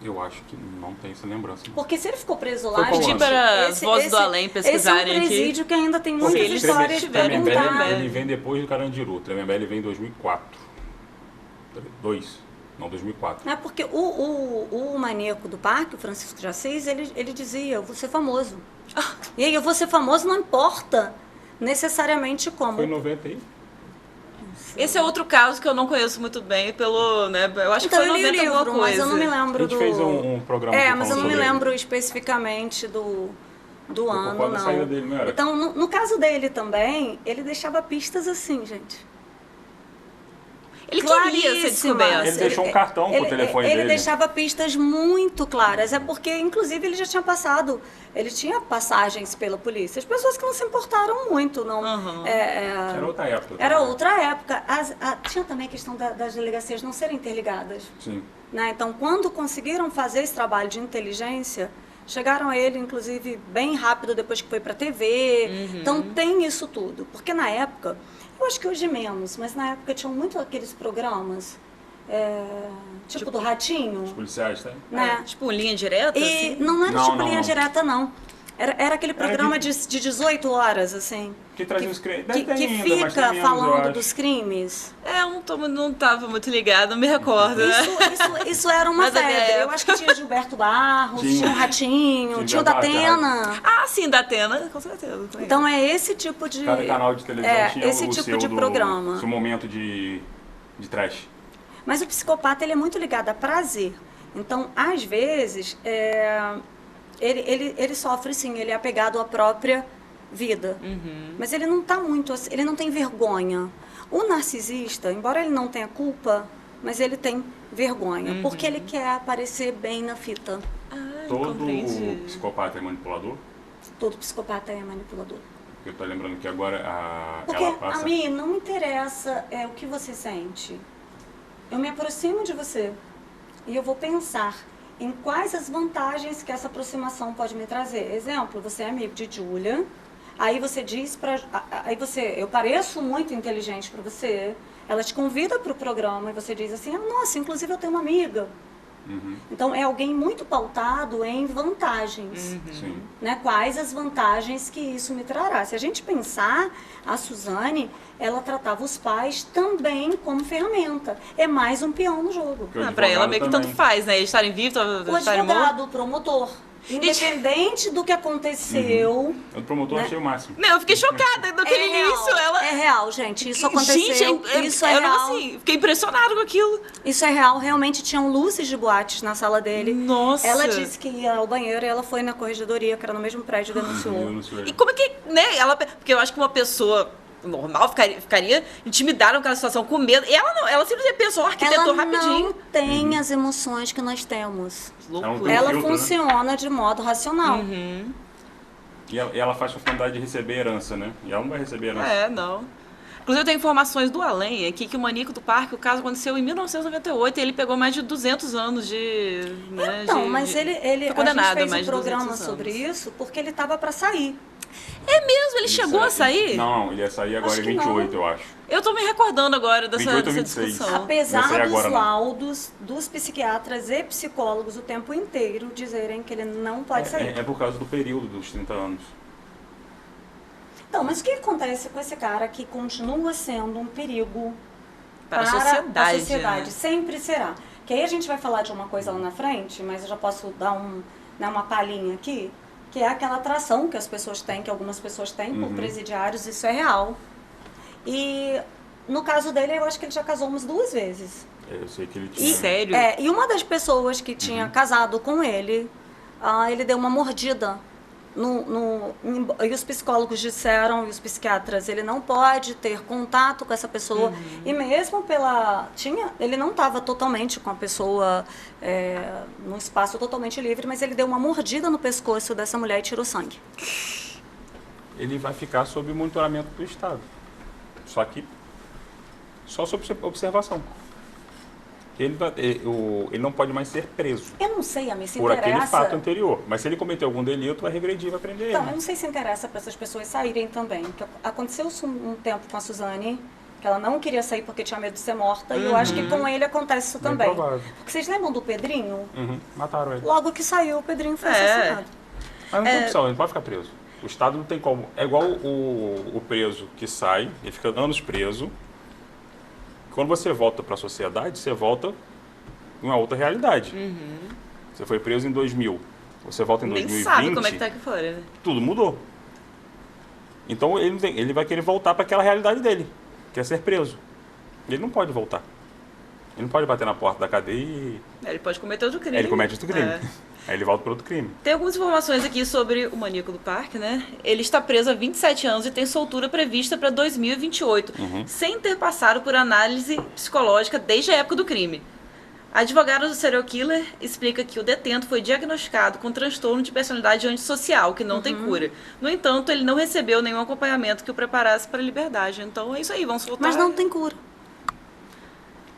Eu acho que não tem essa lembrança. Não. Porque se ele ficou preso lá... Foi Pedir para as vozes do além pesquisarem esse é um presídio que ainda tem muitas eles histórias de tiverem perguntar. Tremembé. Ele vem depois do Carandiru. Tremembé ele vem em 2004. 2004. Porque o maníaco do parque, o Francisco de Assis, ele dizia, eu vou ser famoso. E aí, eu vou ser famoso não importa necessariamente como. Foi em 90 aí? Esse é outro caso que eu não conheço muito bem pelo, né? Eu acho Então, que foi eu li o 90 alguma livro, coisa. mas eu não me A lembro gente do... fez um programa mas eu não me sobre lembro especificamente do ano, da saída dele, não era? Então, no caso dele também, ele deixava pistas assim, gente. Ele queria ser Claríssimas. descoberto. Ele deixou um cartão com o telefone dele. Ele deixava pistas muito claras. É porque, inclusive, ele já tinha passado... Ele tinha passagens pela polícia. As pessoas que não se importaram muito, não... Era outra época. Era outra época. Tinha também a questão das delegacias não serem interligadas. Sim. Né? Então, quando conseguiram fazer esse trabalho de inteligência, chegaram a ele, inclusive, bem rápido depois que foi para a TV. Então, tem isso tudo. Porque na época... Eu acho que hoje menos, mas na época tinham muito aqueles programas, tipo do Ratinho. Os policiais, tá? Né? Tipo, linha direta, E assim? não era Não, tipo não, linha não. direta, não. Era aquele programa de 18 horas, assim. Que trazia os crimes. Que fica falando dos crimes. Eu não tava muito ligado, não me recordo, né? Isso era uma Mas a minha febre. Eu época- acho que tinha Gilberto Barros, tinha o Ratinho, tinha o da Datena. Ah, sim, da Atena, com certeza. Então é esse tipo de... Cada canal de televisão tinha esse o tipo seu de programa. seu momento de trash. Mas o psicopata, ele é muito ligado a prazer. Então, às vezes, ele sofre, sim, ele é apegado à própria vida. Mas ele não está muito, ele não tem vergonha. O narcisista, embora ele não tenha culpa, mas ele tem vergonha, porque ele quer aparecer bem na fita. Todo compreendi. psicopata é manipulador? Todo psicopata é manipulador. Eu tô lembrando que agora Porque ela passa... a mim não me interessa o que você sente. Eu me aproximo de você e eu vou pensar em quais as vantagens que essa aproximação pode me trazer. Exemplo, você é amigo de Júlia, aí você diz eu pareço muito inteligente para você, ela te convida para o programa e você diz assim, nossa, inclusive eu tenho uma amiga. Então, é alguém muito pautado em vantagens. Sim. Né? Quais as vantagens que isso me trará? Se a gente pensar, a Suzane, ela tratava os pais também como ferramenta. É mais um peão no jogo. Porque o Pra ela advogado meio que também. tanto faz, né? Eles estarem vivos, O estarem mortos. advogado, o promotor, independente do que aconteceu... O promotor Né? achei o máximo. Não, eu fiquei chocada naquele início. Ela... É real, gente. Isso aconteceu. Gente, Isso é eu real. assim, fiquei impressionada com aquilo. Isso é real. Realmente tinham luzes de boates na sala dele. Nossa. Ela disse que ia ao banheiro e ela foi na corregedoria, que era no mesmo prédio, e denunciou. E como é que, né? Porque eu acho que uma pessoa normal ficaria intimidada naquela situação, com medo. E ela não, ela simplesmente pensou, arquitetou Ela rapidinho. não tem as emoções que nós temos. Loucura. Ela filtro, né? funciona de modo racional. E ela faz com finalidade de receber herança, né? E ela não vai receber herança. Não. Inclusive, eu tenho informações do além aqui que o maníaco do parque, o caso aconteceu em 1998 e ele pegou mais de 200 anos de... Né, Então, mas ele foi a gente condenado a fez mais um de 200 programa anos. sobre isso porque ele estava para sair. É mesmo? Ele chegou a sair? Não, ele ia sair agora Acho em que 28, não. eu acho. Eu tô me recordando agora dessa 28 ou dessa 26. discussão. Apesar Não sei dos agora, não. laudos dos psiquiatras e psicólogos o tempo inteiro dizerem que ele não pode sair. É por causa do período dos 30 anos. Então, mas o que acontece com esse cara que continua sendo um perigo Para a a sociedade, sociedade? né? Sempre será. Que aí a gente vai falar de uma coisa lá na frente, mas eu já posso dar uma palhinha aqui, que é aquela atração que as pessoas têm, que algumas pessoas têm por presidiários, isso é real. E no caso dele, eu acho que ele já casou umas 2 vezes. Eu sei que ele tinha... Sério? E uma das pessoas que tinha casado com ele ele deu uma mordida. E os psicólogos disseram, e os psiquiatras, ele não pode ter contato com essa pessoa. E mesmo ele não estava totalmente com a pessoa num espaço totalmente livre, mas ele deu uma mordida no pescoço dessa mulher e tirou sangue. Ele vai ficar sob monitoramento do Estado. Só que só sob observação. Ele não pode mais ser preso. Eu não sei, amigo, se por interessa... aquele fato anterior. Mas se ele cometeu algum delito, vai regredir, vai prender Então, ele. eu não sei se interessa para essas pessoas saírem também. Porque aconteceu isso um tempo com a Suzane, que ela não queria sair porque tinha medo de ser morta, e eu acho que com ele acontece isso Bem também. provável. Porque vocês lembram do Pedrinho? Mataram ele. Logo que saiu, o Pedrinho foi assassinado. Mas não tem opção, ele não pode ficar preso. O Estado não tem como. É igual o preso que sai, ele fica anos preso. Quando você volta para a sociedade, você volta em uma outra realidade. Você foi preso em 2000, você volta em 2020... Nem sabe como é que tá aqui fora, né? Tudo mudou. Então ele vai querer voltar para aquela realidade dele, que é ser preso. Ele não pode voltar. Ele não pode bater na porta da cadeia e... Ele pode cometer outro crime. Ele comete outro crime. Aí ele volta para outro crime. Tem algumas informações aqui sobre o maníaco do parque, né? Ele está preso há 27 anos e tem soltura prevista para 2028, sem ter passado por análise psicológica desde a época do crime. A advogada do serial killer explica que o detento foi diagnosticado com transtorno de personalidade antissocial, que não tem cura. No entanto, ele não recebeu nenhum acompanhamento que o preparasse para a liberdade. Então é isso aí, vamos soltar. Mas não tem cura.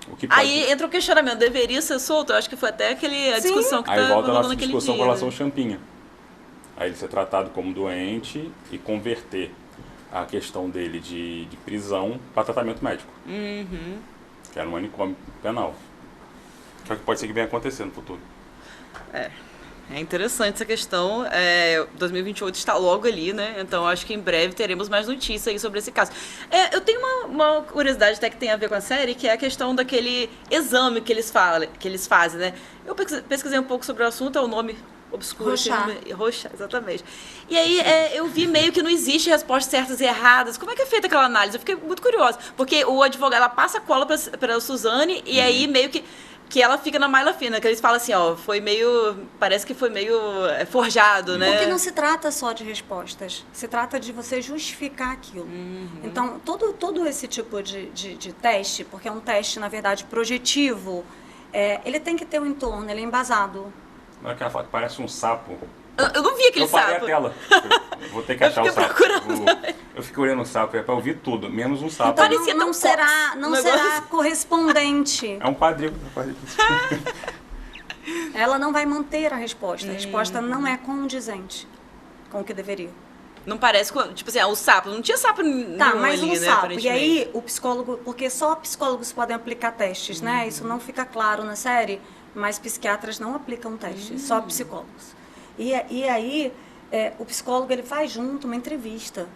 O que pode... Aí entra o questionamento, deveria ser solto? Eu acho que foi até a discussão que Aí volta a rolando nossa naquele discussão dia. com relação ao Né? Champinha. Aí ele ser tratado como doente e converter a questão dele de prisão para tratamento médico. Que era um manicômio penal. Que é o que pode ser que venha acontecer no futuro. É interessante essa questão. 2028 está logo ali, né? Então acho que em breve teremos mais notícias aí sobre esse caso. Eu tenho uma curiosidade até que tem a ver com a série, que é a questão daquele exame que eles fazem, né? Eu pesquisei um pouco sobre o assunto, é o nome obscuro. Rochar, exatamente. E aí eu vi meio que não existe respostas certas e erradas. Como é que é feita aquela análise? Eu fiquei muito curiosa. Porque o advogado, ela passa a cola para a Suzane e aí meio que ela fica na malha fina, que eles falam assim, parece que foi meio forjado, né? Porque não se trata só de respostas, se trata de você justificar aquilo. Então, todo esse tipo de teste, porque é um teste, na verdade, projetivo, ele tem que ter um entorno, ele é embasado. Na hora que ela fala que parece um sapo... Eu não vi aquele Eu parei sapo. a tela. Eu vou ter que achar o sapo. Eu fiquei olhando o sapo, é para ouvir tudo, menos um sapo. Então Parecia não tão será negócio. correspondente. É um quadril. Ela não vai manter a resposta. A resposta não é condizente com o que deveria. Não parece, tipo assim, o sapo. Não tinha sapo nenhum mas ali, um né, sapo. E aparentemente. aí, o psicólogo... Porque só psicólogos podem aplicar testes, né? Isso não fica claro na série, mas psiquiatras não aplicam testes, só psicólogos. E aí, o psicólogo ele faz junto uma entrevista.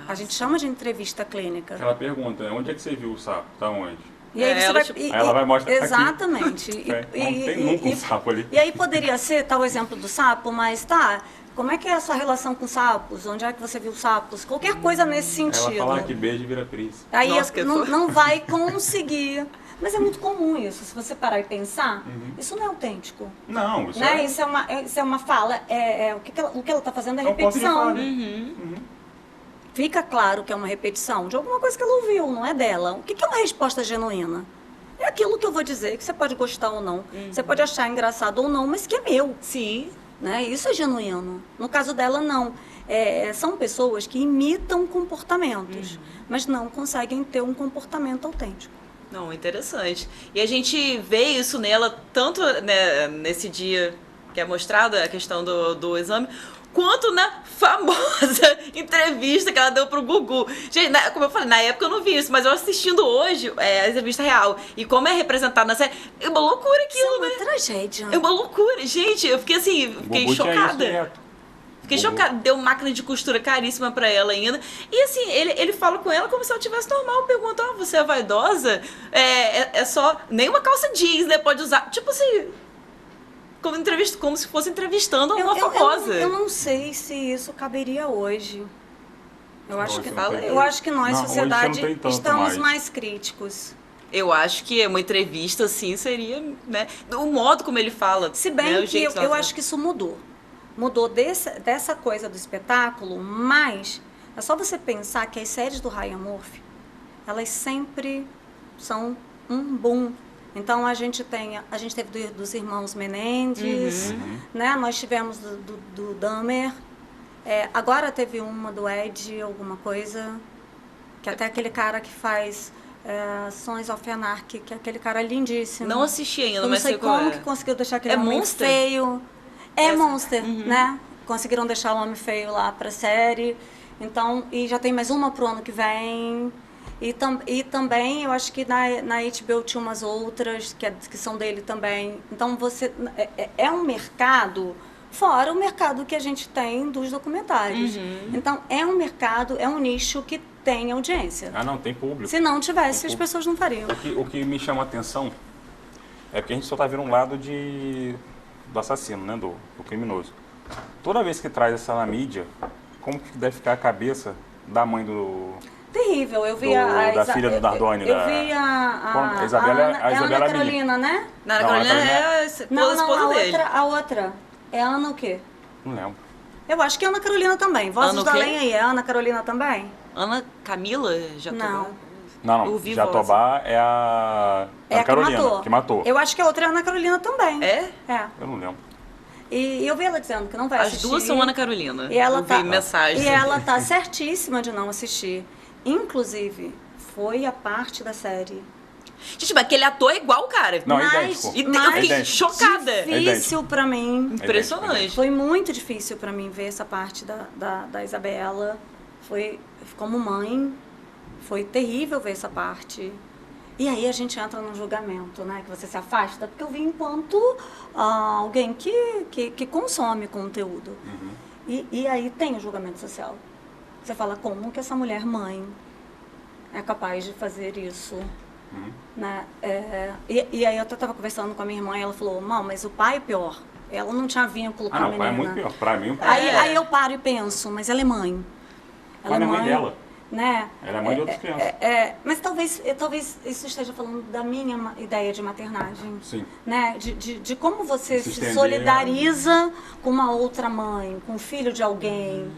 A gente chama de entrevista clínica. Ela pergunta, onde é que você viu o sapo? Tá onde? E aí ela, Aí ela vai mostrar aqui. Exatamente. Não tem nunca um sapo ali. E aí poderia ser, tal exemplo do sapo, mas como é que é a sua relação com sapos? Onde é que você viu sapos? Qualquer coisa nesse sentido. Ela fala que beijo vira príncipe. Aí Nossa, que não vai conseguir. Mas é muito comum isso, se você parar e pensar, isso não é autêntico. Não, isso Né? Isso é uma fala, o que ela está fazendo é um ponto de repetição. fala, né? Fica claro que é uma repetição de alguma coisa que ela ouviu, não é dela. O que é uma resposta genuína? É aquilo que eu vou dizer, que você pode gostar ou não, você pode achar engraçado ou não, mas que é meu. Sim. Né? Isso é genuíno. No caso dela, não. São pessoas que imitam comportamentos, mas não conseguem ter um comportamento autêntico. Não, interessante. E a gente vê isso nela, tanto né, nesse dia que é mostrado a questão do exame, quanto na famosa entrevista que ela deu pro Gugu. Gente, como eu falei, na época eu não vi isso, mas eu assistindo hoje a entrevista real, e como é representado na série, é uma loucura aquilo, Isso é uma né? tragédia. É uma loucura. Gente, eu fiquei assim, fiquei Gugu tinha isso chocada. direto. Fiquei chocada, deu máquina de costura caríssima pra ela ainda. E assim, ele fala com ela como se ela tivesse normal. Pergunta, você é vaidosa? É só... Nem uma calça jeans, né? Pode usar. Tipo assim... Como se fosse entrevistando uma famosa. Eu não sei se isso caberia hoje. Eu acho Hoje que, não tem eu acho que nós, Não, hoje sociedade, não tem tanto estamos mais. mais críticos. Eu acho que uma entrevista, assim, seria, né? O modo como ele fala. Se bem né, o que jeito eu acho que isso mudou. mudou dessa coisa do espetáculo, mas é só você pensar que as séries do Ryan Murphy, elas sempre são um boom. Então a gente teve dos irmãos Menendez, né? Nós tivemos do Dahmer, agora teve uma do Ed, alguma coisa, que até aquele cara que faz Sons of Anarchy, que é aquele cara lindíssimo. Não assisti ainda, eu mas sei qual como que conseguiu deixar aquele É homem Monster? feio. Monster, né? Conseguiram deixar o homem feio lá pra série. Então, e já tem mais uma pro ano que vem. E também, eu acho que na HBO tinha umas outras que são dele também. Então, é um mercado, fora o mercado que a gente tem dos documentários. Então, é um mercado, é um nicho que tem audiência. Ah, não, tem público. Se não tivesse, Tem as público. pessoas não fariam. O que me chama a atenção é porque a gente só tá vendo um lado do assassino, né, do criminoso. Toda vez que traz essa na mídia, como que deve ficar a cabeça da mãe do... Terrível, eu vi da filha do Nardoni. Eu vi a Isabela Ana Carolina, né? Na Ana Não, Carolina Ana Carolina- é a esposa dele. a outra. É Ana o quê? Não lembro. Eu acho que é Ana Carolina também. Vozes Ana o da quê? Além aí, é Ana Carolina também? Ana Camila Não. Não, Ouvi Jatobá é a É a Carolina, que matou. Eu acho que a outra é Ana Carolina também. É? Eu não lembro. E eu vi ela dizendo que não vai As assistir. duas são Ana Carolina. E ela Eu vi tá, mensagens. E ela tá certíssima de não assistir. Inclusive, foi a parte da série. Gente, mas aquele ator é igual o cara. Não, é Mas- idêntico. E eu Mas- fiquei idêntico. chocada. Difícil pra mim. Impressionante. Foi muito difícil pra mim ver essa parte da Isabela. Foi como mãe, foi terrível ver essa parte. E aí a gente entra num julgamento, né? Que você se afasta, porque eu vi enquanto alguém que consome conteúdo. E aí tem o julgamento social. Você fala, como que essa mulher mãe é capaz de fazer isso? Né? E aí eu até estava conversando com a minha irmã e ela falou, não, mas o pai é pior. Ela não tinha vínculo com Ah, a não, o menina. pai é muito pior. Pra mim, o pai Aí eu paro e penso, mas ela é mãe. Ela é mãe dela. Né? Ela é mãe de outras crianças. Mas talvez isso esteja falando da minha ideia de maternagem. Sim. Né? De como você Se se estender, solidariza com uma outra mãe, com o filho de alguém.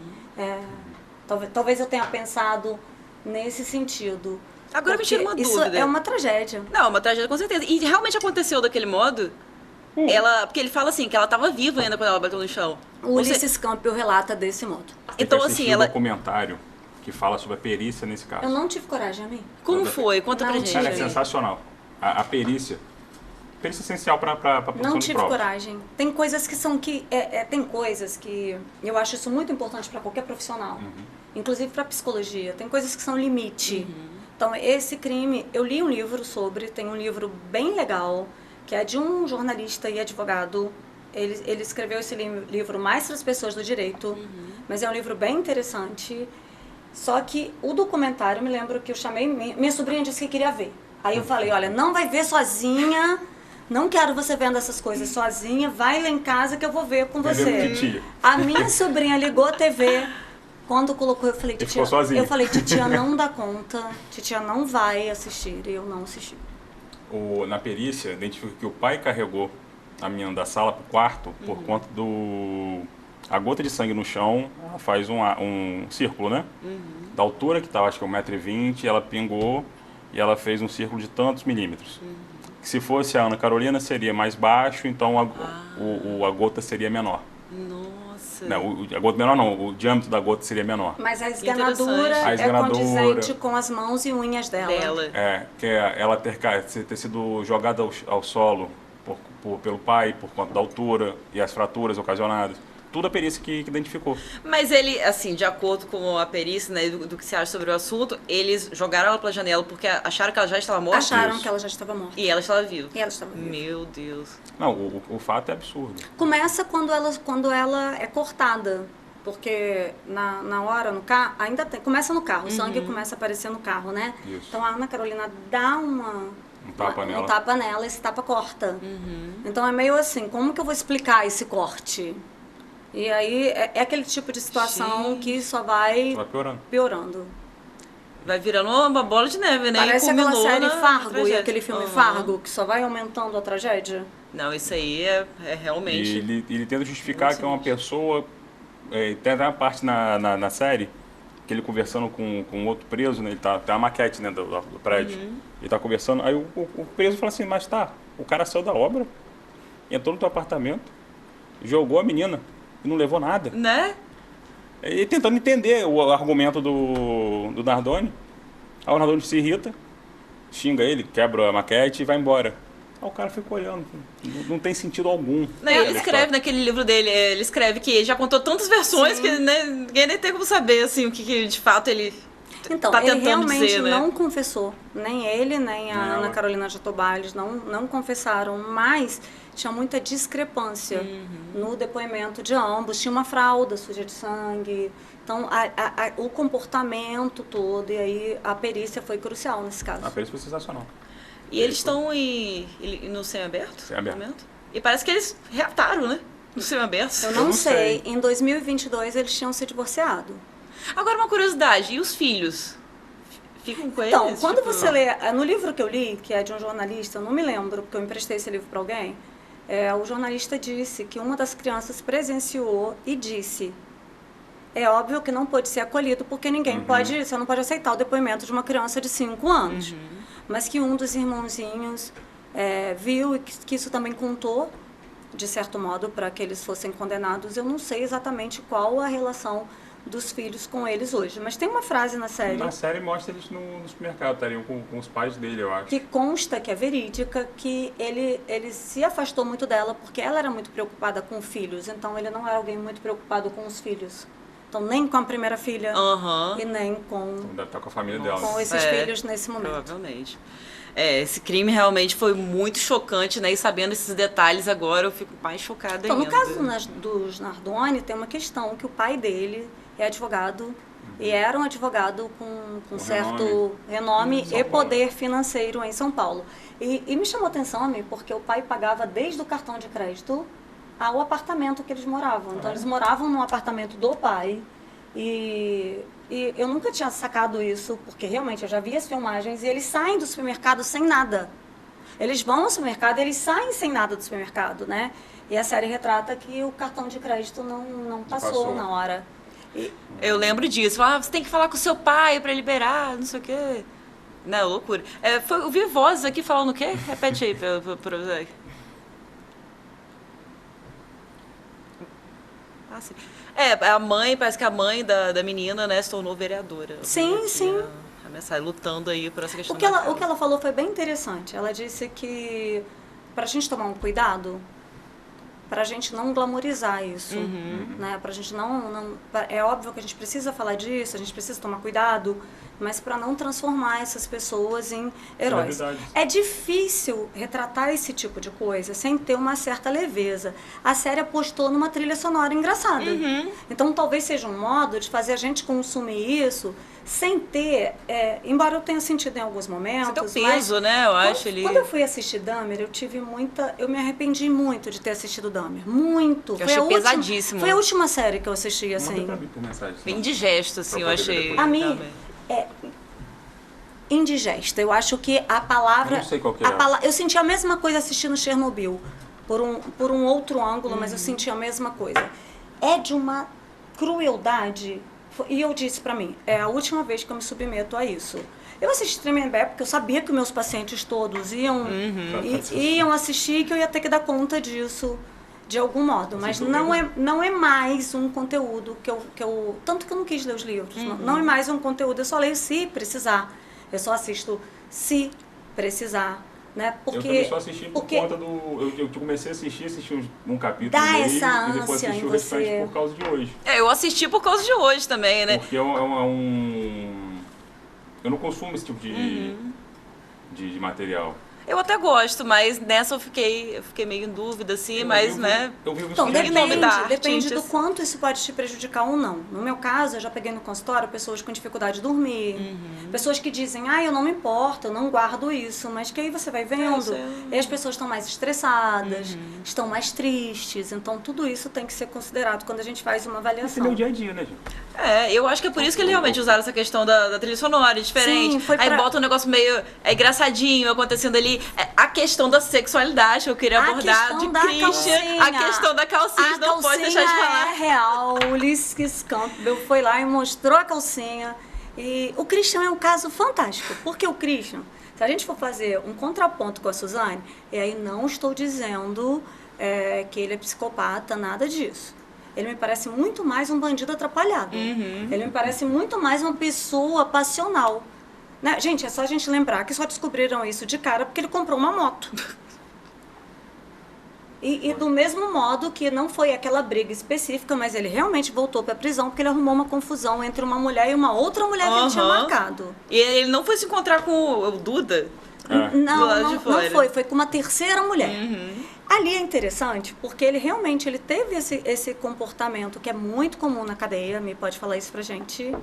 Talvez eu tenha pensado nesse sentido. Agora me tira uma Porque isso dúvida. é uma tragédia. Não, uma tragédia com certeza. E realmente aconteceu daquele modo? Porque ele fala assim, que ela estava viva ainda quando ela bateu no chão. O Ulisses Campbell relata desse modo. Tem Então, que assim, assistir ela... um documentário que fala sobre a perícia nesse caso. Eu não tive coragem, amigo. Como foi? Conta pra Não gente. Cara, é tive. sensacional. A perícia. Perícia essencial para a produção Não de tive provas. coragem. Tem coisas que são tem coisas que eu acho isso muito importante para qualquer profissional, inclusive para psicologia. Tem coisas que são limite. Então esse crime, eu li um livro sobre, tem um livro bem legal que é de um jornalista e advogado. Ele escreveu esse livro mais para as pessoas do direito, mas é um livro bem interessante. Só que o documentário, me lembro que eu chamei, minha sobrinha disse que queria ver. Aí eu falei, olha, não vai ver sozinha, não quero você vendo essas coisas sozinha, vai lá em casa que eu vou ver com Vai ver você. com titia. A minha sobrinha ligou a TV, quando colocou, eu falei, E ficou titia, sozinha. eu falei, titia não dá conta, titia não vai assistir, e eu não assisti. Na perícia, identifica que o pai carregou a menina da sala pro quarto por conta do... A gota de sangue no chão, ela faz um círculo, né? Da altura que estava, acho que 1,20 m, ela pingou e ela fez um círculo de tantos milímetros. Se fosse a Ana Carolina, seria mais baixo, então a gota seria menor. Nossa. Não, a gota menor não, o diâmetro da gota seria menor. Mas a esganadura A é esganadura. condizente com as mãos e unhas dela. Que é ela ter sido jogada ao solo pelo pai, por conta da altura e as fraturas ocasionadas. Tudo a perícia que identificou. Mas ele, assim, de acordo com a perícia, né, do que se acha sobre o assunto, eles jogaram ela pela janela porque acharam que ela já estava morta? Acharam Isso. que ela já estava morta. E ela estava viva? E ela estava viva. Meu Deus. Não, o fato é absurdo. Começa quando ela é cortada. Porque na hora, no carro, ainda tem... Começa no carro, o sangue começa a aparecer no carro, né? Isso. Então a Ana Carolina dá Um tapa nela. um tapa nela, esse tapa corta. Então é meio assim, como que eu vou explicar esse corte? E aí é aquele tipo de situação que só vai Vai piorando. piorando. Vai virando uma bola de neve, né? Parece E aquela culminou série na Fargo e tragédia. aquele filme Aham. Fargo, que só vai aumentando a tragédia. Não, isso aí é realmente... E ele tenta justificar que é uma pessoa... tem até uma parte na série, que ele conversando com outro preso, né? Ele tem uma maquete, né, do prédio. Ele tá conversando, aí o preso fala assim, mas tá, o cara saiu da obra, entrou no teu apartamento, jogou a menina e não levou nada. Né? E tentando entender o argumento do Nardone. Aí o Nardone se irrita, xinga ele, quebra a maquete e vai embora. Aí o cara fica olhando, não tem sentido algum. Não, ele escreve naquele livro dele, ele escreve que já contou tantas versões que né, ninguém nem tem como saber assim, o que de fato ele então, tá ele tentando realmente dizer, né? não confessou. Nem ele, nem a Nem Ana ela. Carolina Jatobá, eles não confessaram, mas tinha muita discrepância no depoimento de ambos. Tinha uma fralda suja de sangue. Então, o comportamento todo, e aí a perícia foi crucial nesse caso. A perícia foi sensacional. E eles estão no semiaberto? Semiaberto. no momento? E parece que eles reataram, né? No semiaberto. Eu não não sei. sei. Em 2022 eles tinham se divorciado. Agora uma curiosidade, e os filhos? Ficam com Então, eles? quando Tipo, você lê, no livro que eu li, que é de um jornalista, eu não me lembro, porque eu emprestei esse livro para alguém, o jornalista disse que uma das crianças presenciou e disse: é óbvio que não pode ser acolhido, porque ninguém pode, você não pode aceitar o depoimento de uma criança de 5 anos. Mas que um dos irmãozinhos viu e que isso também contou, de certo modo, para que eles fossem condenados. Eu não sei exatamente qual a relação dos filhos com eles hoje. Mas tem uma frase na série Na série mostra eles no supermercado, estariam com os pais dele, eu acho. que consta, que é verídica, que ele se afastou muito dela porque ela era muito preocupada com filhos. Então ele não era alguém muito preocupado com os filhos. Então nem com a primeira filha e nem com Deve estar com a família dela. com esses filhos nesse momento. Provavelmente. Esse crime realmente foi muito chocante, né? E sabendo esses detalhes agora, eu fico mais chocada Então, ainda. no caso dos Nardone, tem uma questão que o pai dele é advogado e era um advogado com certo renome São e Paulo. poder financeiro em São Paulo. E me chamou a atenção, amigo, porque o pai pagava desde o cartão de crédito ao apartamento que eles moravam. Então, eles moravam no apartamento do pai e eu nunca tinha sacado isso, porque realmente eu já vi as filmagens e eles saem do supermercado sem nada. Eles vão ao supermercado e eles saem sem nada do supermercado, né? E a série retrata que o cartão de crédito não passou na hora. Eu lembro disso. Você tem que falar com o seu pai pra liberar, não sei o quê. Não, loucura. Eu vi vozes aqui falando o quê? Repete aí pra você. Ah, sim. A mãe, parece que a mãe da menina, né, se tornou vereadora. Sim, sim. A mensagem lutando aí por essa questão O que ela falou foi bem interessante. Ela disse que para a gente tomar um cuidado, para a gente não glamorizar isso, né? Para a gente não... É óbvio que a gente precisa falar disso, a gente precisa tomar cuidado, mas para não transformar essas pessoas em heróis. É difícil retratar esse tipo de coisa sem ter uma certa leveza. A série apostou numa trilha sonora engraçada. Então talvez seja um modo de fazer a gente consumir isso sem ter, embora eu tenha sentido em alguns momentos... Você tem o peso, né? Eu acho ali. Quando eu fui assistir Dahmer, eu me arrependi muito de ter assistido Dahmer. Muito. Eu achei pesadíssimo. Foi a última série que eu assisti, assim. Manda pra mim por mensagem. Bem indigesto, assim, eu achei. A mim, indigesta. Eu acho que a palavra... Eu não sei qual que é. Eu senti a mesma coisa assistindo Chernobyl, por um outro ângulo, mas eu senti a mesma coisa. É de uma crueldade. E eu disse pra mim, é a última vez que eu me submeto a isso. Eu assisti Tremembé porque eu sabia que meus pacientes todos iam assistir e que eu ia ter que dar conta disso de algum modo. Mas não é mais um conteúdo que eu... Tanto que eu não quis ler os livros. Não é mais um conteúdo, eu só leio se precisar. Eu só assisto se precisar. Né? Porque, eu também só assisti por conta do... Eu comecei a assistir um capítulo dá dele, essa e depois ânsia assisti em o restante você. por causa de hoje. Eu assisti por causa de hoje também, né? Porque eu não consumo esse tipo de material. Eu até gosto, mas nessa eu fiquei meio em dúvida, assim, mas, né? Eu vi Então, em nome da depende arte, do quanto isso pode te prejudicar ou não. No meu caso, eu já peguei no consultório pessoas com dificuldade de dormir, pessoas que dizem, eu não me importo, eu não guardo isso, mas que aí você vai vendo, e as pessoas estão mais estressadas, estão mais tristes, então tudo isso tem que ser considerado quando a gente faz uma avaliação. Esse é meu dia a dia, né, gente? Eu acho que é por isso que eles realmente usaram essa questão da trilha sonora, diferente. Sim, foi Aí pra... bota um negócio meio engraçadinho acontecendo ali. A questão da sexualidade que eu queria abordar de Christian. A questão da calcinha, não pode deixar de falar. É real. O Ulisses Campbell foi lá e mostrou a calcinha. E o Christian é um caso fantástico. Porque o Christian, se a gente for fazer um contraponto com a Suzane, e aí não estou dizendo que ele é psicopata, nada disso. Ele me parece muito mais um bandido atrapalhado. Ele me parece muito mais uma pessoa passional. Né? Gente, é só a gente lembrar que só descobriram isso de cara porque ele comprou uma moto. E do mesmo modo que não foi aquela briga específica, mas ele realmente voltou para a prisão porque ele arrumou uma confusão entre uma mulher e uma outra mulher que ele tinha marcado. E ele não foi se encontrar com o Duda? Não foi. Foi com uma terceira mulher. Ali é interessante porque ele realmente teve esse comportamento que é muito comum na cadeia. Me pode falar isso pra gente?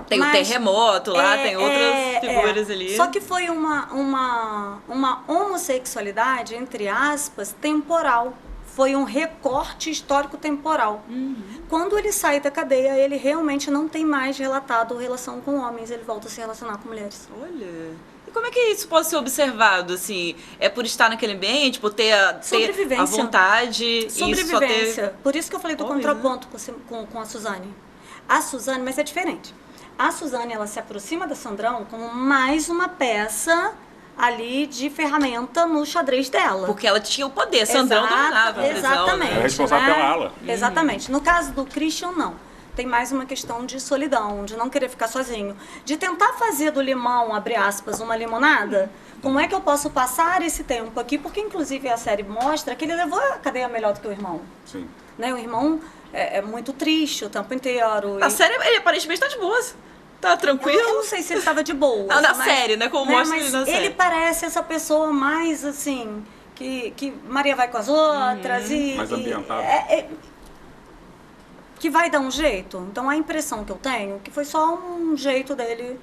Tem o terremoto lá, tem outras figuras ali. Só que foi uma homossexualidade, entre aspas, temporal. Foi um recorte histórico temporal. Quando ele sai da cadeia, ele realmente não tem mais relatado relação com homens. Ele volta a se relacionar com mulheres. Olha... Como é que isso pode ser observado, assim? É por estar naquele ambiente, por ter a vontade? Sobrevivência. Por isso que eu falei do contraponto com a Suzane. A Suzane, mas é diferente. A Suzane, ela se aproxima da Sandrão como mais uma peça ali de ferramenta no xadrez dela. Porque ela tinha o poder, Sandrão dominava a prisão. Exatamente. Era responsável pela ala. Exatamente. No caso do Christian, não. Tem mais uma questão de solidão, de não querer ficar sozinho. De tentar fazer do limão, abre aspas, uma limonada. Como é que eu posso passar esse tempo aqui? Porque, inclusive, a série mostra que ele levou a cadeia melhor do que o irmão. Sim. Né? O irmão é muito triste o tempo inteiro. Na série, ele aparentemente tá de boas. Tá tranquilo. Eu não sei se ele estava de boa. Na série, né? Como mostra ele na série. Ele parece essa pessoa mais, assim, que Maria vai com as outras e... Mais ambientado. Que vai dar um jeito. Então a impressão que eu tenho é que foi só um jeito dele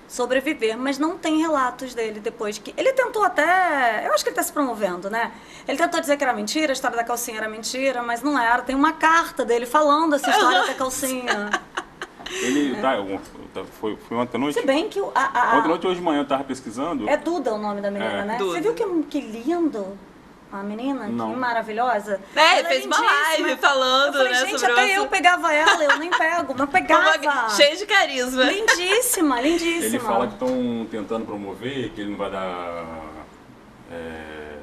sobreviver, mas não tem relatos dele depois que... Ele tentou até... Eu acho que ele está se promovendo, né? Ele tentou dizer que era mentira, a história da calcinha era mentira, mas não era. Tem uma carta dele falando essa história da calcinha. Ele... Foi ontem à noite? Se bem que... Ontem à noite, hoje de manhã, eu estava pesquisando... É Duda o nome da menina, né? Duda. Você viu que lindo? A menina, não. Que maravilhosa. Ele fez uma live falando, eu falei, gente, sobre até eu pegava ela, eu nem pego, mas pegava. Cheio de carisma. Lindíssima, lindíssima. Ele fala que estão tentando promover, que ele não vai dar...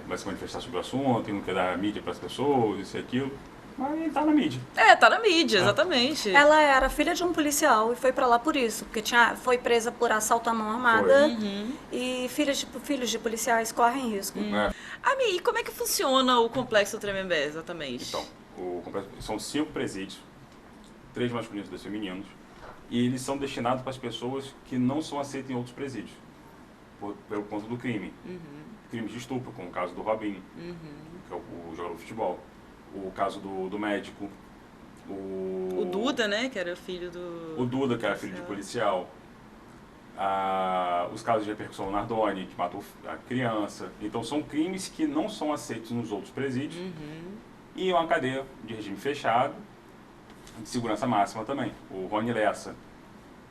vai se manifestar sobre o assunto, ele não quer dar mídia para as pessoas, isso e aquilo. Mas ele tá na mídia. Tá na mídia, exatamente. Ela era filha de um policial e foi pra lá por isso, porque foi presa por assalto à mão armada e filhos de policiais correm risco. Ami, e como é que funciona o Complexo Tremembé, exatamente? Então, o complexo são 5 presídios, 3 masculinos e 2 femininos, e eles são destinados para as pessoas que não são aceitas em outros presídios, pelo conta do crime. Crimes de estupro, como o caso do Robinho, que é o jogador de futebol. O caso do médico. O Duda, né? Que era filho do... O Duda, que era filho de policial. Os casos de repercussão no Nardoni, que matou a criança. Então são crimes que não são aceitos nos outros presídios. E uma cadeia de regime fechado, de segurança máxima também. O Rony Lessa,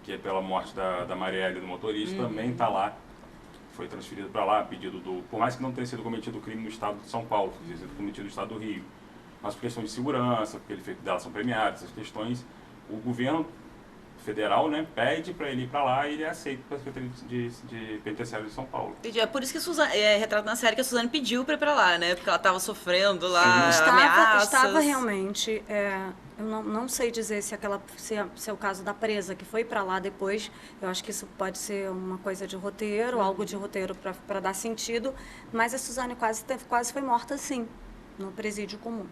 que é pela morte da Marielle, do motorista, também está lá. Foi transferido para lá, pedido por mais que não tenha sido cometido o crime no estado de São Paulo, tenha sido cometido no estado do Rio. Mas por questão de segurança, porque ele fez delação premiada, essas questões, o governo federal, né, pede para ele ir para lá e ele é aceito para a Secretaria de Penitenciário de São Paulo. Entendi. É por isso que é retrato na série que a Suzane pediu para ir para lá, né? Porque ela estava sofrendo lá ameaças. Estava realmente... eu não sei dizer se é o caso da presa que foi para lá depois. Eu acho que isso pode ser uma coisa de roteiro, algo de roteiro para dar sentido. Mas a Suzane quase foi morta, sim, no presídio comum.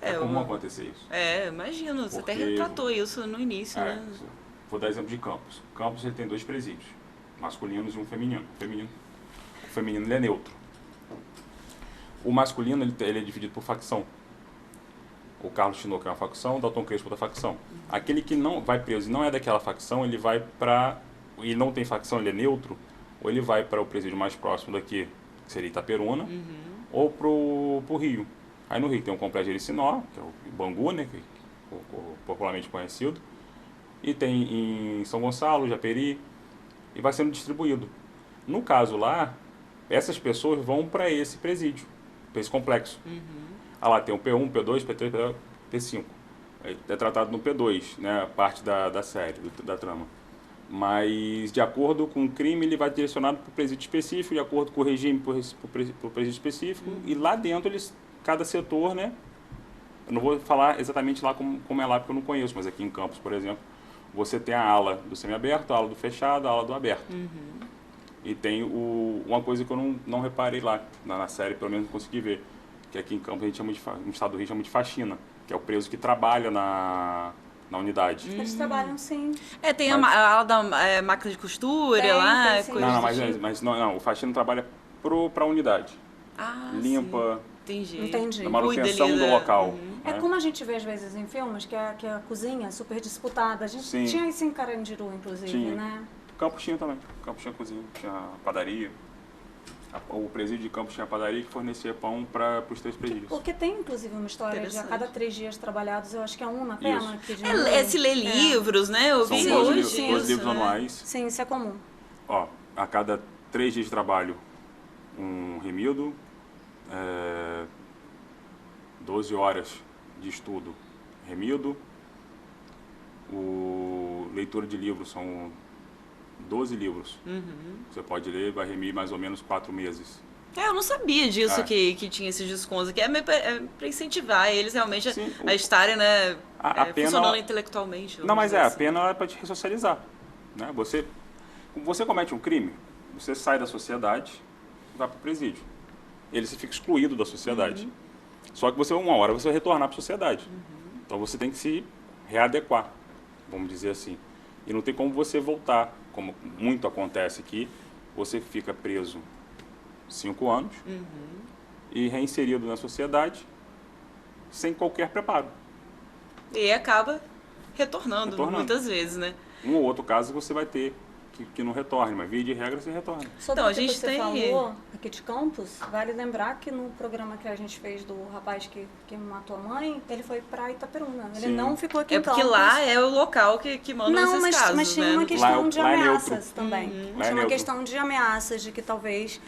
É comum acontecer isso. Imagino. Você até retratou isso no início, né? Vou dar exemplo de Campos. Campos ele tem 2 presídios, masculinos e um feminino. O feminino ele é neutro. O masculino ele é dividido por facção. O Carlos Tinoco é uma facção, o Dalton Crespo é outra facção. Aquele que não vai preso e não é daquela facção, ele vai para... Ele não tem facção, ele é neutro, ou ele vai para o presídio mais próximo daqui, que seria Itaperuna, ou pro Rio. Aí no Rio tem o Complexo de Ericinó, que é o Bangu, né, que é popularmente conhecido, e tem em São Gonçalo, Japeri, e vai sendo distribuído. No caso lá, essas pessoas vão para esse presídio, para esse complexo. Lá tem o P1, P2, P3, P5. É tratado no P2, né, parte da série, da trama. Mas, de acordo com o crime, ele vai direcionado para o presídio específico, de acordo com o regime, para o presídio específico. E lá dentro, cada setor, né? Eu não vou falar exatamente lá como é lá, porque eu não conheço, mas aqui em Campos, por exemplo, você tem a ala do semiaberto, a ala do fechado, a ala do aberto. E tem uma coisa que eu não reparei lá na série, pelo menos não consegui ver, que aqui em Campos a gente chama no estado do Rio chama de faxina, que é o preso que trabalha na unidade. Eles trabalham sim. Tem a ala da máquina de costura Tem, lá, tem sim. coisas Não, do tipo. mas não, o faxina trabalha para a unidade. Limpa, Entendi. Entendi. a manutenção Cuida do ali, local. É né? como a gente vê às vezes em filmes, que a cozinha é super disputada. A gente Sim. tinha isso em Carandiru, inclusive, Tinha. né? Campos tinha também. Campos tinha cozinha, tinha padaria. O presídio de Campos tinha padaria que fornecia pão para os 3 presídios. Porque tem, inclusive, uma história de a cada 3 dias trabalhados, eu acho que é uma pena. Isso. Que diminui. Se lê livros, né? Eu São vi 12 hoje livros isso, né? anuais. Sim, isso é comum. A cada 3 dias de trabalho, um remildo, 12 horas de estudo, remildo. Leitura de livros são 12 livros. Você pode ler, vai remir mais ou menos 4 meses. Eu não sabia disso, que tinha esses descontos aqui. Para incentivar eles realmente Sim, a estarem, né, a pena, funcionando intelectualmente. Não, vamos mas dizer a assim. pena é para te ressocializar. Né? Você comete um crime, você sai da sociedade e vai para o presídio. Ele se fica excluído da sociedade. Só que uma hora você vai retornar para a sociedade. Então você tem que se readequar, vamos dizer assim. E não tem como você voltar, como muito acontece aqui, você fica preso 5 anos e reinserido na sociedade sem qualquer preparo. E acaba retornando muitas vezes, né? Um ou outro caso você vai ter que não retorne, mas via de regra você retorna. Sobre Então, o a que gente você tem- falou aqui de Campos, vale lembrar que no programa que a gente fez do rapaz que matou a mãe, ele foi para Itaperuna. Ele Sim. não ficou aqui É em porque Campos. lá é o local que manda Não, nesses mas, casos, mas tinha né? uma questão de lá é ameaças neutro. também. Lá é Tinha uma neutro. questão de ameaças, de que talvez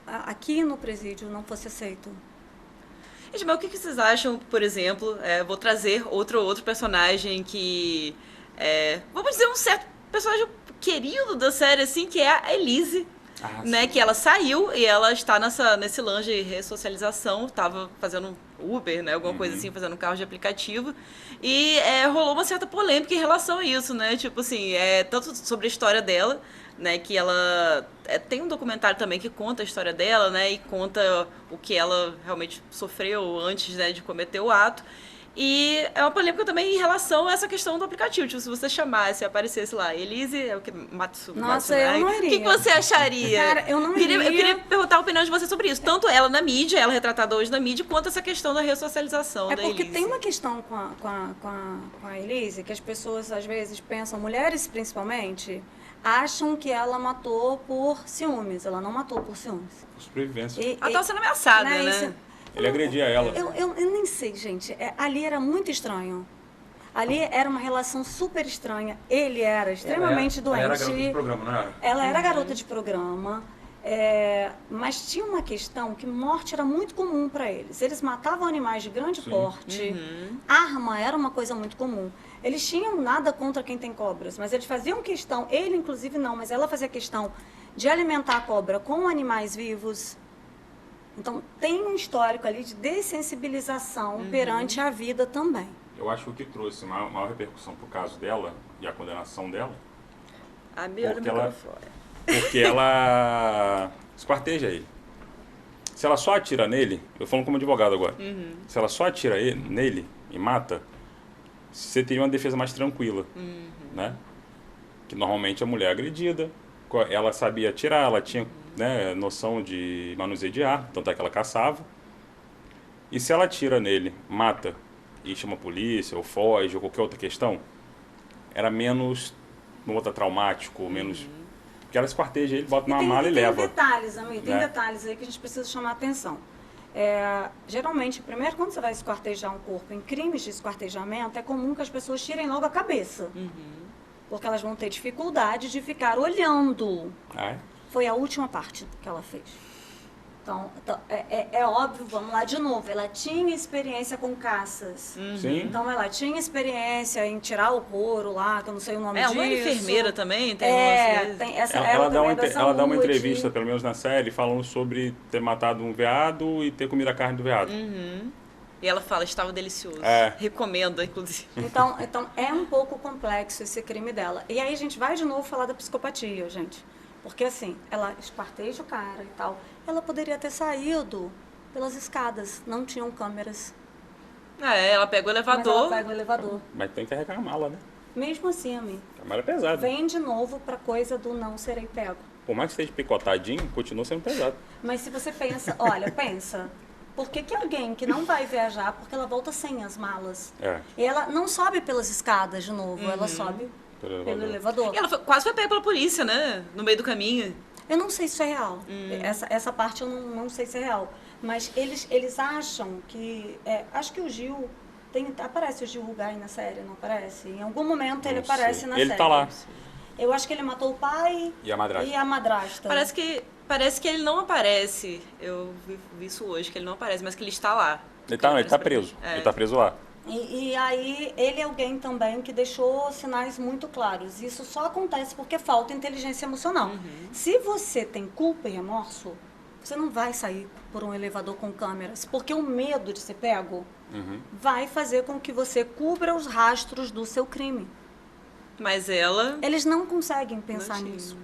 aqui no presídio não fosse aceito. Gente, mas o que vocês acham, por exemplo, vou trazer outro personagem que vamos dizer, um certo personagem querido da série, assim, que é a Elise, né? Que ela saiu e ela está nesse lance de ressocialização, estava fazendo Uber, né? Alguma coisa assim, fazendo carro de aplicativo. E rolou uma certa polêmica em relação a isso, né? Tipo assim, tanto sobre a história dela, né? Que ela tem um documentário também que conta a história dela, né? E conta o que ela realmente sofreu antes, né, de cometer o ato. E é uma polêmica também em relação a essa questão do aplicativo. Tipo, se você chamasse, aparecesse lá, Elise, é o que? Nossa, eu não iria. O que você acharia? Cara, eu não Eu iria. queria perguntar a opinião de você sobre isso. Tanto ela na mídia, ela retratada hoje na mídia, quanto essa questão da ressocialização É da porque Elise. tem uma questão com a Elise, que as pessoas às vezes pensam, mulheres principalmente, acham que ela matou por ciúmes. Ela não matou por ciúmes. Por sobrevivência. E- Ela estava sendo ameaçada, né? isso- Ele agredia ela. Eu nem sei, gente. Ali era muito estranho. Ali era uma relação super estranha. Ele era extremamente doente. Ela era garota de programa, não era? Ela era garota de programa, mas tinha uma questão que morte era muito comum para eles. Eles matavam animais de grande porte, arma era uma coisa muito comum. Eles tinham nada contra quem tem cobras, mas eles faziam questão, ele inclusive não, mas ela fazia questão de alimentar a cobra com animais vivos. Então tem um histórico ali de dessensibilização perante a vida também. Eu acho que o que trouxe maior repercussão pro caso dela e a condenação dela, A minha Porque porque ela esquarteja ele. Se ela só atira nele, eu falo como advogado agora, se ela só atira nele e mata, você teria uma defesa mais tranquila, né? Que normalmente a mulher é agredida, ela sabia atirar, ela tinha, né, noção de manuseio de arma, tanto é que ela caçava. E se ela atira nele, mata e chama a polícia, ou foge, ou qualquer outra questão, era menos, não botar traumático, menos... Porque ela esquarteja ele, bota numa mala e tem leva. detalhes, amigo, tem né? detalhes aí que a gente precisa chamar a atenção. Geralmente, primeiro, quando você vai esquartejar um corpo em crimes de esquartejamento, é comum que as pessoas tirem logo a cabeça. Porque elas vão ter dificuldade de ficar olhando. Ah, é? Foi a última parte que ela fez. Então, é óbvio, vamos lá de novo. Ela tinha experiência com caças. Sim. Então, ela tinha experiência em tirar o couro lá, que eu não sei o nome disso. Uma enfermeira também, tem umas... Tem essa Ela dá também da ela dá uma saúde. entrevista, pelo menos na série, falando sobre ter matado um veado e ter comido a carne do veado. E ela fala, estava delicioso. É. Recomenda, inclusive. Então, é um pouco complexo esse crime dela. E aí a gente vai de novo falar da psicopatia, gente. Porque assim, ela esquarteja o cara e tal. Ela poderia ter saído pelas escadas, não tinham câmeras. Ela pega o Mas elevador. ela pega o elevador. Mas tem que carregar a mala, né? Mesmo assim, amigo, A mala é pesada. vem de novo pra coisa do não serei pego. Por mais que esteja picotadinho, continua sendo pesado. Mas se você pensa, olha, pensa, por que alguém que não vai viajar, porque ela volta sem as malas? É. E ela não sobe pelas escadas de novo, ela sobe Pelo pelo elevador. elevador. E ela quase foi pega pela polícia, né? No meio do caminho. Eu não sei se isso é real. Essa parte eu não sei se é real. Mas eles acham que... acho que o Gil... aparece o Gil Rugai na série, não aparece? Em algum momento ele Não aparece sei. na Ele série. tá lá. Eu acho que ele matou o pai E a madrasta. e a madrasta. Parece que ele não aparece. Eu vi isso hoje, que ele não aparece, mas que ele está lá. Ele tá preso. É. Ele tá preso lá. E aí, ele é alguém também que deixou sinais muito claros. Isso só acontece porque falta inteligência emocional. Se você tem culpa e remorso, você não vai sair por um elevador com câmeras, porque o medo de ser pego vai fazer com que você cubra os rastros do seu crime. Mas ela... Eles não conseguem não pensar tinha. nisso.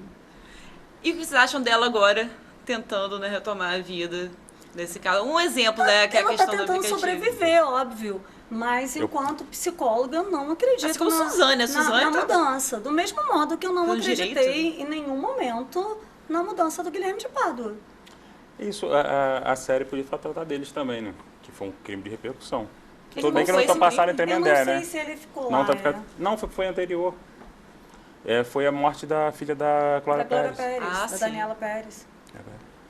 E o que vocês acham dela agora, tentando, né, retomar a vida nesse caso? Um exemplo, né, que é a Ela está questão do tentando aplicativo. sobreviver, óbvio. Mas, enquanto psicóloga, eu não acredito Assim como Suzane. A Suzane na tá- mudança. Do mesmo modo que eu não Com acreditei direito. em nenhum momento na mudança do Guilherme de Pádua. Isso, a série podia tratar deles também, né? Que foi um crime de repercussão. Ele Tudo bem que não foi tá esse passando em crime? Eu não Tremembé, sei né? se ele ficou Não, lá. não, foi anterior. Foi a morte da filha da Clara Da Glória Pérez. Pérez, Ah, da sim. Daniela Pérez.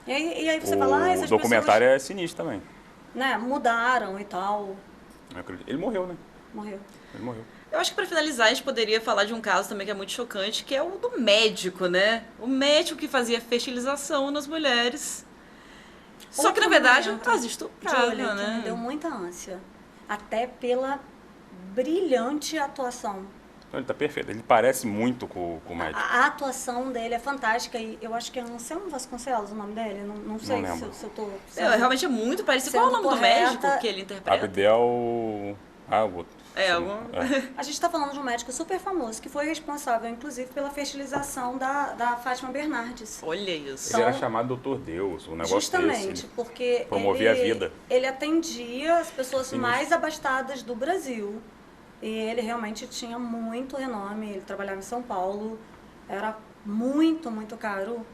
E aí você fala, O essas documentário pessoas, é sinistro também. né, mudaram e tal. Eu acredito. Ele morreu, né? Morreu. Ele morreu. Eu acho que para finalizar, a gente poderia falar de um caso também que é muito chocante, que é o do médico, né? O médico que fazia fertilização nas mulheres. Só que, na Outro verdade, momento, elas estupravam, Júlia, que me né? deu muita ânsia. Até pela brilhante atuação. Então, ele tá perfeito. Ele parece muito com o médico. A atuação dele é fantástica e eu acho que é Anselmo Vasconcelos o nome dele. Não sei Não se, lembro. se eu tô... Realmente é muito parecido. Qual é o sendo nome do correta. médico que ele interpreta? Abdel... Ah, o outro. É, algum... A gente está falando de um médico super famoso que foi responsável, inclusive, pela fertilização da Fátima Bernardes. Olha isso. Ele era chamado Doutor Deus, um negócio Justamente, desse. Ele porque promovia ele, a vida. ele atendia as pessoas Sinistro. mais abastadas do Brasil. E ele realmente tinha muito renome. Ele trabalhava em São Paulo. Era muito, muito caro.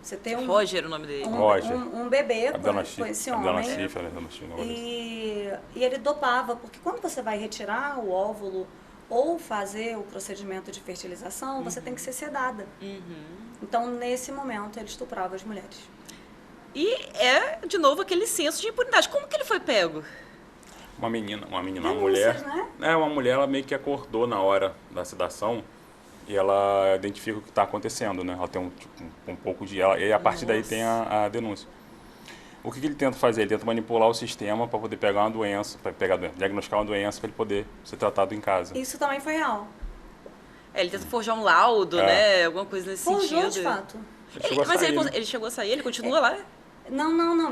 Você ter Roger é o nome dele. Roger. um bebê Abdel com Nassif. esse Abdel homem. Nassif, Abdel Nassif, um negócio desse. E ele dopava, porque quando você vai retirar o óvulo ou fazer o procedimento de fertilização, você tem que ser sedada. Então, nesse momento, ele estuprava as mulheres. E é, de novo, aquele senso de impunidade. Como que ele foi pego? Uma menina, uma Denúncias, mulher. né? Uma mulher, ela meio que acordou na hora da sedação e ela identifica o que está acontecendo, né? Ela tem um pouco de... E a partir daí tem a denúncia. O que ele tenta fazer? Ele tenta manipular o sistema para poder pegar uma doença, diagnosticar uma doença para ele poder ser tratado em casa. Isso também foi real. Ele tenta forjar um laudo, né? Alguma coisa nesse Forjou, sentido. de fato. Ele chegou a Mas sair, né? ele chegou a sair? Ele continua lá? Não.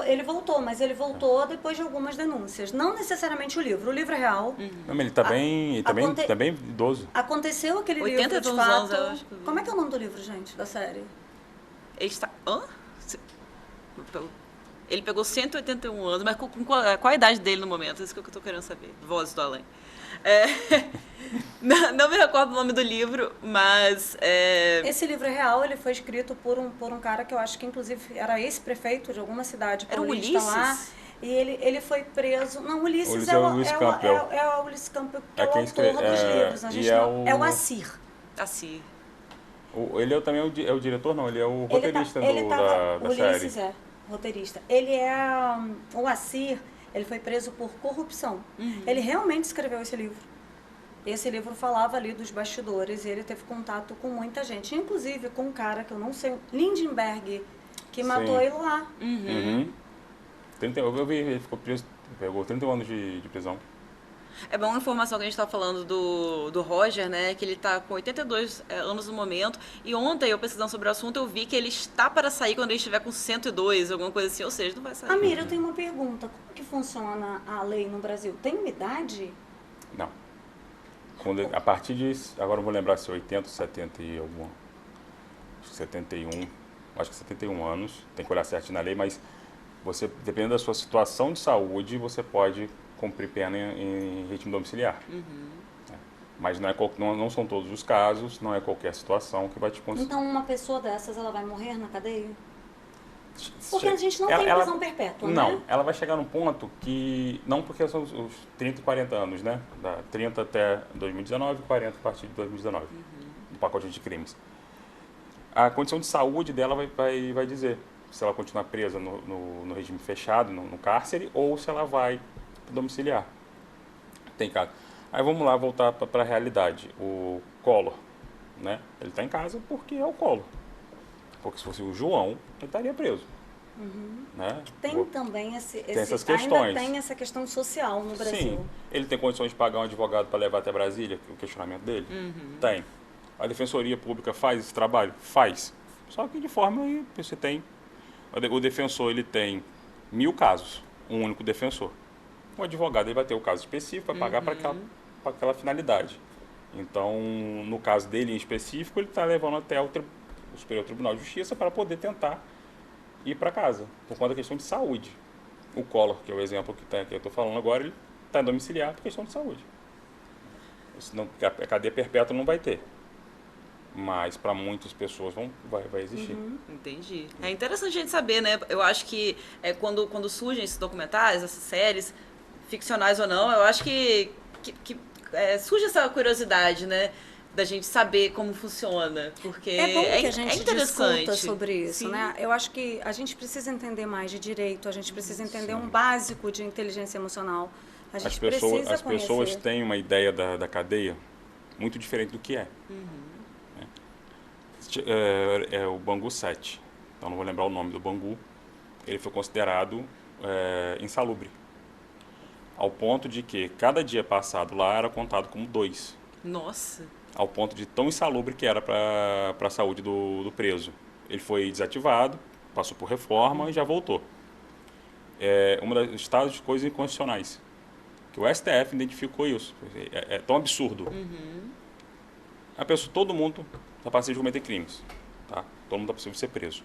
Ele voltou, mas ele voltou depois de algumas denúncias. Não necessariamente o livro. O livro é real. Não, mas ele tá bem, tá bem idoso. Aconteceu aquele 80 livro, de anos, fato. eu acho que eu vi. Como é que é o nome do livro, gente, da série? Ele está... Hã? Ele pegou 181 anos, mas com qual a idade dele no momento? Isso que eu tô querendo saber. Vozes do além. Não me recordo o nome do livro, mas... Esse livro é real, ele foi escrito por um cara que eu acho que, inclusive, era ex-prefeito de alguma cidade Era o paulista lá. Ulisses? E ele foi preso... Não, Ulisses Ulisses é o Luiz Campbell. é o Ulisses Campbell, que é É o quem autor escreve- dos é, livros. A e gente é não, o- é o Assir. Assim. Ele também é o diretor, não, ele é o roteirista ele da o Ulisses série. roteirista. Ele o Assir, ele foi preso por corrupção. Ele realmente escreveu esse livro. Esse livro falava ali dos bastidores e ele teve contato com muita gente, inclusive com um cara que eu não sei, Lindenberg, que matou ele lá. Uhum. Eu vi, ele ficou preso, pegou 31 anos de prisão. É bom a informação que a gente está falando do Roger, né? Que ele está com 82 anos no momento. E ontem, eu pesquisando sobre o assunto, eu vi que ele está para sair quando ele estiver com 102, alguma coisa assim. Ou seja, não vai sair. Amira, eu tenho uma pergunta. Como que funciona a lei no Brasil? Tem uma idade? Não. A partir de, agora não vou lembrar se é 80, 70 e alguma, acho que 71, acho que 71 anos, tem que olhar certinho na lei, mas você, dependendo da sua situação de saúde, você pode cumprir pena em regime domiciliar. Mas não são todos os casos, não é qualquer situação que vai te conseguir. Então uma pessoa dessas, ela vai morrer na cadeia? Porque a gente não tem prisão perpétua, né? Não, ela vai chegar num ponto que, não porque são os 30 e 40 anos, né? Da 30 até 2019 e 40 a partir de 2019, do pacote de crimes. A condição de saúde dela vai dizer se ela continuar presa no regime fechado, no cárcere, ou se ela vai domiciliar. Tem caso. Aí vamos lá voltar para a realidade. O Collor, né? Ele está em casa porque é o Collor. Porque se fosse o João, ele estaria preso. Né? Tem também tem essas questões. ainda tem essa questão social no Brasil. Sim. Ele tem condições de pagar um advogado para levar até Brasília, o questionamento dele? Tem. A Defensoria Pública faz esse trabalho? Faz. Só que de forma aí você tem... O defensor, ele tem 1000 casos, um único defensor. O advogado ele vai ter o caso específico, vai pagar para aquela finalidade. Então, no caso dele em específico, ele está levando até o Superior Tribunal de Justiça para poder tentar ir para casa, por conta da questão de saúde. O Collor, que é o exemplo que eu estou falando agora, ele está em domiciliar por questão de saúde. Senão, a cadeia perpétua não vai ter. Mas para muitas pessoas vai existir. Entendi. É interessante a gente saber, né? Eu acho que quando surgem esses documentários, essas séries, ficcionais ou não, eu acho que surge essa curiosidade, né? Da gente saber como funciona, porque é bom que a gente interessante discuta sobre isso, Sim. né? Eu acho que a gente precisa entender mais de direito, a gente precisa entender um básico de inteligência emocional. A gente precisa as pessoas têm uma ideia da cadeia muito diferente do que é. É o Bangu 7, então não vou lembrar o nome do Bangu. Ele foi considerado insalubre, ao ponto de que cada dia passado lá era contado como 2. Nossa! Ao ponto de tão insalubre que era para a saúde do preso. Ele foi desativado, passou por reforma e já voltou. É um dos estados de coisas inconstitucionais, que o STF identificou isso. É tão absurdo. Todo mundo está passível de cometer crimes. Tá? Todo mundo está passível de ser preso.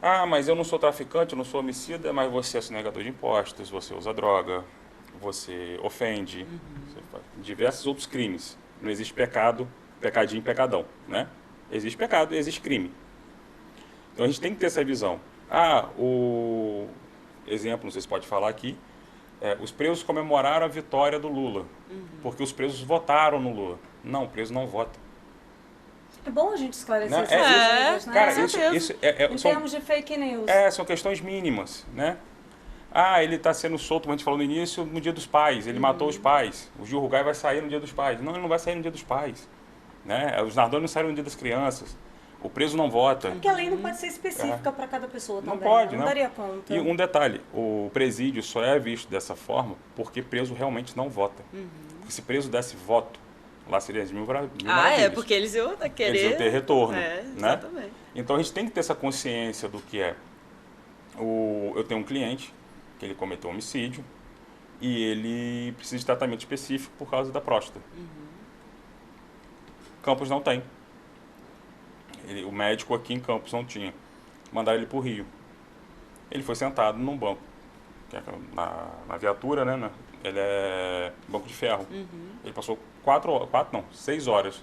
Ah, mas eu não sou traficante, eu não sou homicida, mas você é sonegador de impostos, você usa droga, você ofende, você faz diversos outros crimes. Não existe pecado, pecadinho, pecadão, né? Existe pecado, existe crime. Então a gente tem que ter essa visão. O exemplo, não sei se pode falar aqui, os presos comemoraram a vitória do Lula, porque os presos votaram no Lula. Não, o preso não vota. É bom a gente esclarecer essas coisas, né? Cara, isso em termos de fake news. São questões mínimas, né? Ele está sendo solto, como a gente falou no início, no Dia dos Pais. Ele matou os pais. O Gil Rugai vai sair no Dia dos Pais. Não, ele não vai sair no Dia dos Pais. Né? Os Nardoni não saíram no Dia das Crianças. O preso não vota. Porque a lei não pode ser específica para cada pessoa também. Não pode, não daria conta. E um detalhe, o presídio só é visto dessa forma porque preso realmente não vota. Porque se preso desse voto, lá seria as mil maravilhas. Porque eles iam querer... Eles iam ter retorno. Exatamente. Né? Então a gente tem que ter essa consciência do que é. Eu tenho um cliente que ele cometeu um homicídio e ele precisa de tratamento específico por causa da próstata. Campos não tem. O médico aqui em Campos não tinha. Mandaram ele para o Rio. Ele foi sentado num banco. Na viatura, né? Ele é banco de ferro. Ele passou 6 horas.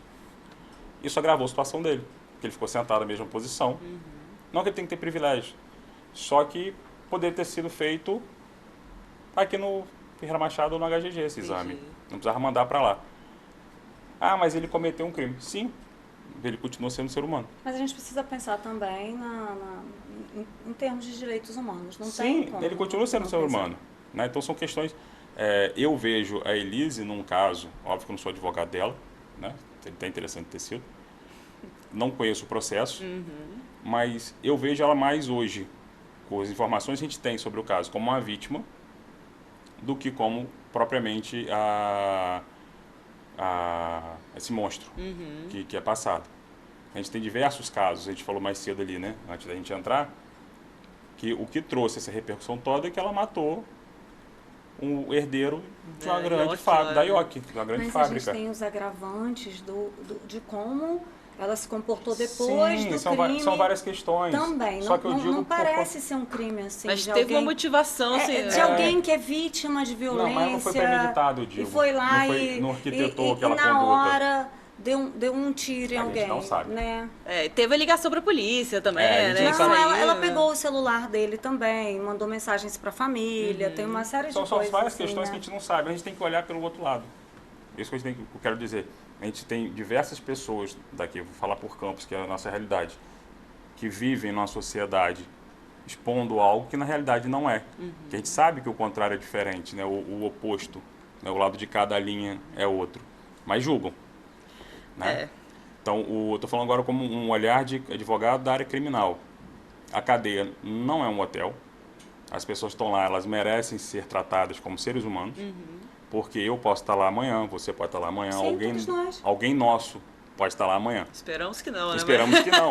Isso agravou a situação dele. Porque ele ficou sentado na mesma posição. Não que ele tem que ter privilégio. Só que poderia ter sido feito aqui no Ferreira Machado ou no HGG esse exame. Não precisava mandar para lá. Mas ele cometeu um crime. Sim, ele continua sendo um ser humano. Mas a gente precisa pensar também em termos de direitos humanos. Não Sim, tem como ele continua sendo um ser pensar. humano. Né? Então são questões... eu vejo a Elise num caso, óbvio que eu não sou advogado dela, né? Seria até interessante ter sido. Não conheço o processo, mas eu vejo ela mais hoje, com as informações que a gente tem sobre o caso, como uma vítima, do que como propriamente esse monstro que é passado. A gente tem diversos casos, a gente falou mais cedo ali, né, antes da gente entrar, que o que trouxe essa repercussão toda é que ela matou um herdeiro de uma grande fábrica, da Yoki, de uma grande Mas fábrica. a gente tem os agravantes de como ela se comportou depois Sim, do crime. São várias questões. Também. Só que eu digo não parece ser um crime assim. Mas de teve alguém, uma motivação, assim, de alguém que é vítima de violência. Não, mas não foi premeditado, eu digo. E foi lá não arquitetou aquela e na conduta. hora deu um tiro em A gente alguém. não sabe. Né? teve a ligação pra polícia também, a gente né? não Não, sabe. ela pegou o celular dele também, mandou mensagens para a família, tem uma série de São coisas. várias assim, questões né? que a gente não sabe, a gente tem que olhar pelo outro lado. Isso que eu quero dizer. A gente tem diversas pessoas daqui, vou falar por Campos, que é a nossa realidade, que vivem numa sociedade expondo algo que na realidade não é. Que a gente sabe que o contrário é diferente, né? O oposto, né? O lado de cada linha é outro. Mas julgam. Né? Então, estou falando agora como um olhar de advogado da área criminal. A cadeia não é um hotel. As pessoas estão lá, elas merecem ser tratadas como seres humanos. Porque eu posso estar lá amanhã, você pode estar lá amanhã, Sim, todos nós. alguém nosso pode estar lá amanhã. Esperamos que não, né? Esperamos que não.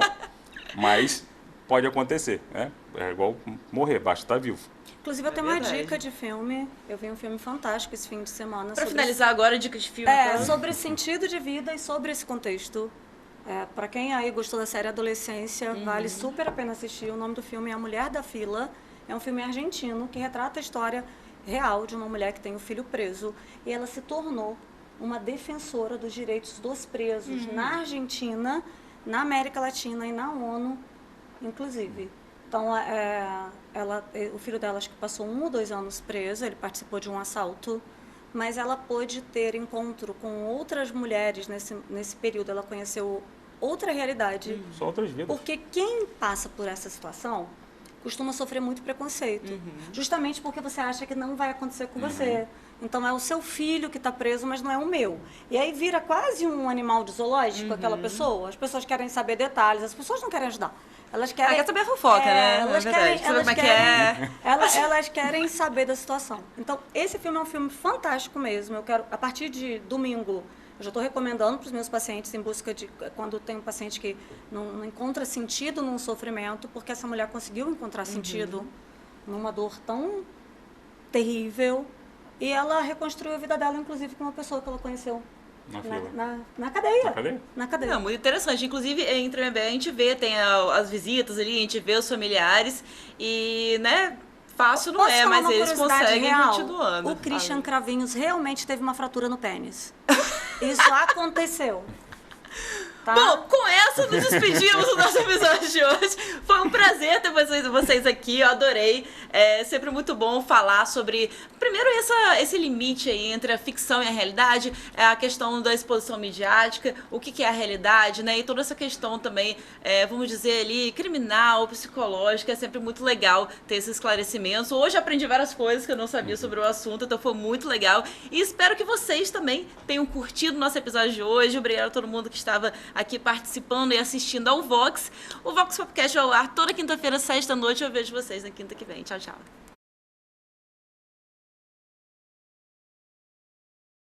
Mas pode acontecer, né? É igual morrer, basta estar vivo. Inclusive, eu tenho uma verdade. dica de filme. Eu vi um filme fantástico esse fim de semana. Pra finalizar agora, dicas de filme. tá? Sobre sentido de vida e sobre esse contexto. Para quem aí gostou da série Adolescência, vale super a pena assistir. O nome do filme é A Mulher da Fila. É um filme argentino que retrata a história real de uma mulher que tem um filho preso. E ela se tornou uma defensora dos direitos dos presos na Argentina, na América Latina e na ONU, inclusive. Então, o filho dela acho que passou 1 ou 2 anos preso, ele participou de um assalto, mas ela pôde ter encontro com outras mulheres nesse período. Ela conheceu outra realidade. São outras vidas. Porque quem passa por essa situação costuma sofrer muito preconceito. Justamente porque você acha que não vai acontecer com você. Então, é o seu filho que está preso, mas não é o meu. E aí vira quase um animal de zoológico, aquela pessoa. As pessoas querem saber detalhes, as pessoas não querem ajudar. Elas querem... quer saber a fofoca, né? Elas É querem, verdade. Saber elas como é que querem, é. elas querem saber da situação. Então, esse filme é um filme fantástico mesmo. Eu quero, a partir de domingo, eu já estou recomendando para os meus pacientes em busca de... Quando tem um paciente que não encontra sentido num sofrimento, porque essa mulher conseguiu encontrar sentido numa dor tão terrível. E ela reconstruiu a vida dela, inclusive, com uma pessoa que ela conheceu Na fila. na cadeia. Na cadeia? Na cadeia. Não, muito interessante. Inclusive, em Tremembé, a gente vê, tem as visitas ali, a gente vê os familiares e, né, fácil não Posso é, falar mas uma eles curiosidade conseguem real? continuando. O Christian Cravinhos realmente teve uma fratura no pênis. Isso aconteceu. Tá? Bom, com essa nos despedimos do nosso episódio de hoje. Foi um prazer ter vocês aqui, eu adorei. É sempre muito bom falar sobre, primeiro, esse limite aí entre a ficção e a realidade, a questão da exposição midiática, o que é a realidade, né? E toda essa questão também, vamos dizer ali, criminal, psicológica, é sempre muito legal ter esses esclarecimentos. Hoje aprendi várias coisas que eu não sabia sobre o assunto, então foi muito legal. E espero que vocês também tenham curtido o nosso episódio de hoje. Obrigada a todo mundo que estava aqui participando e assistindo ao Vox. O Vox Podcast vai ao ar toda quinta-feira, às 7 da noite. Eu vejo vocês na quinta que vem. Tchau, tchau.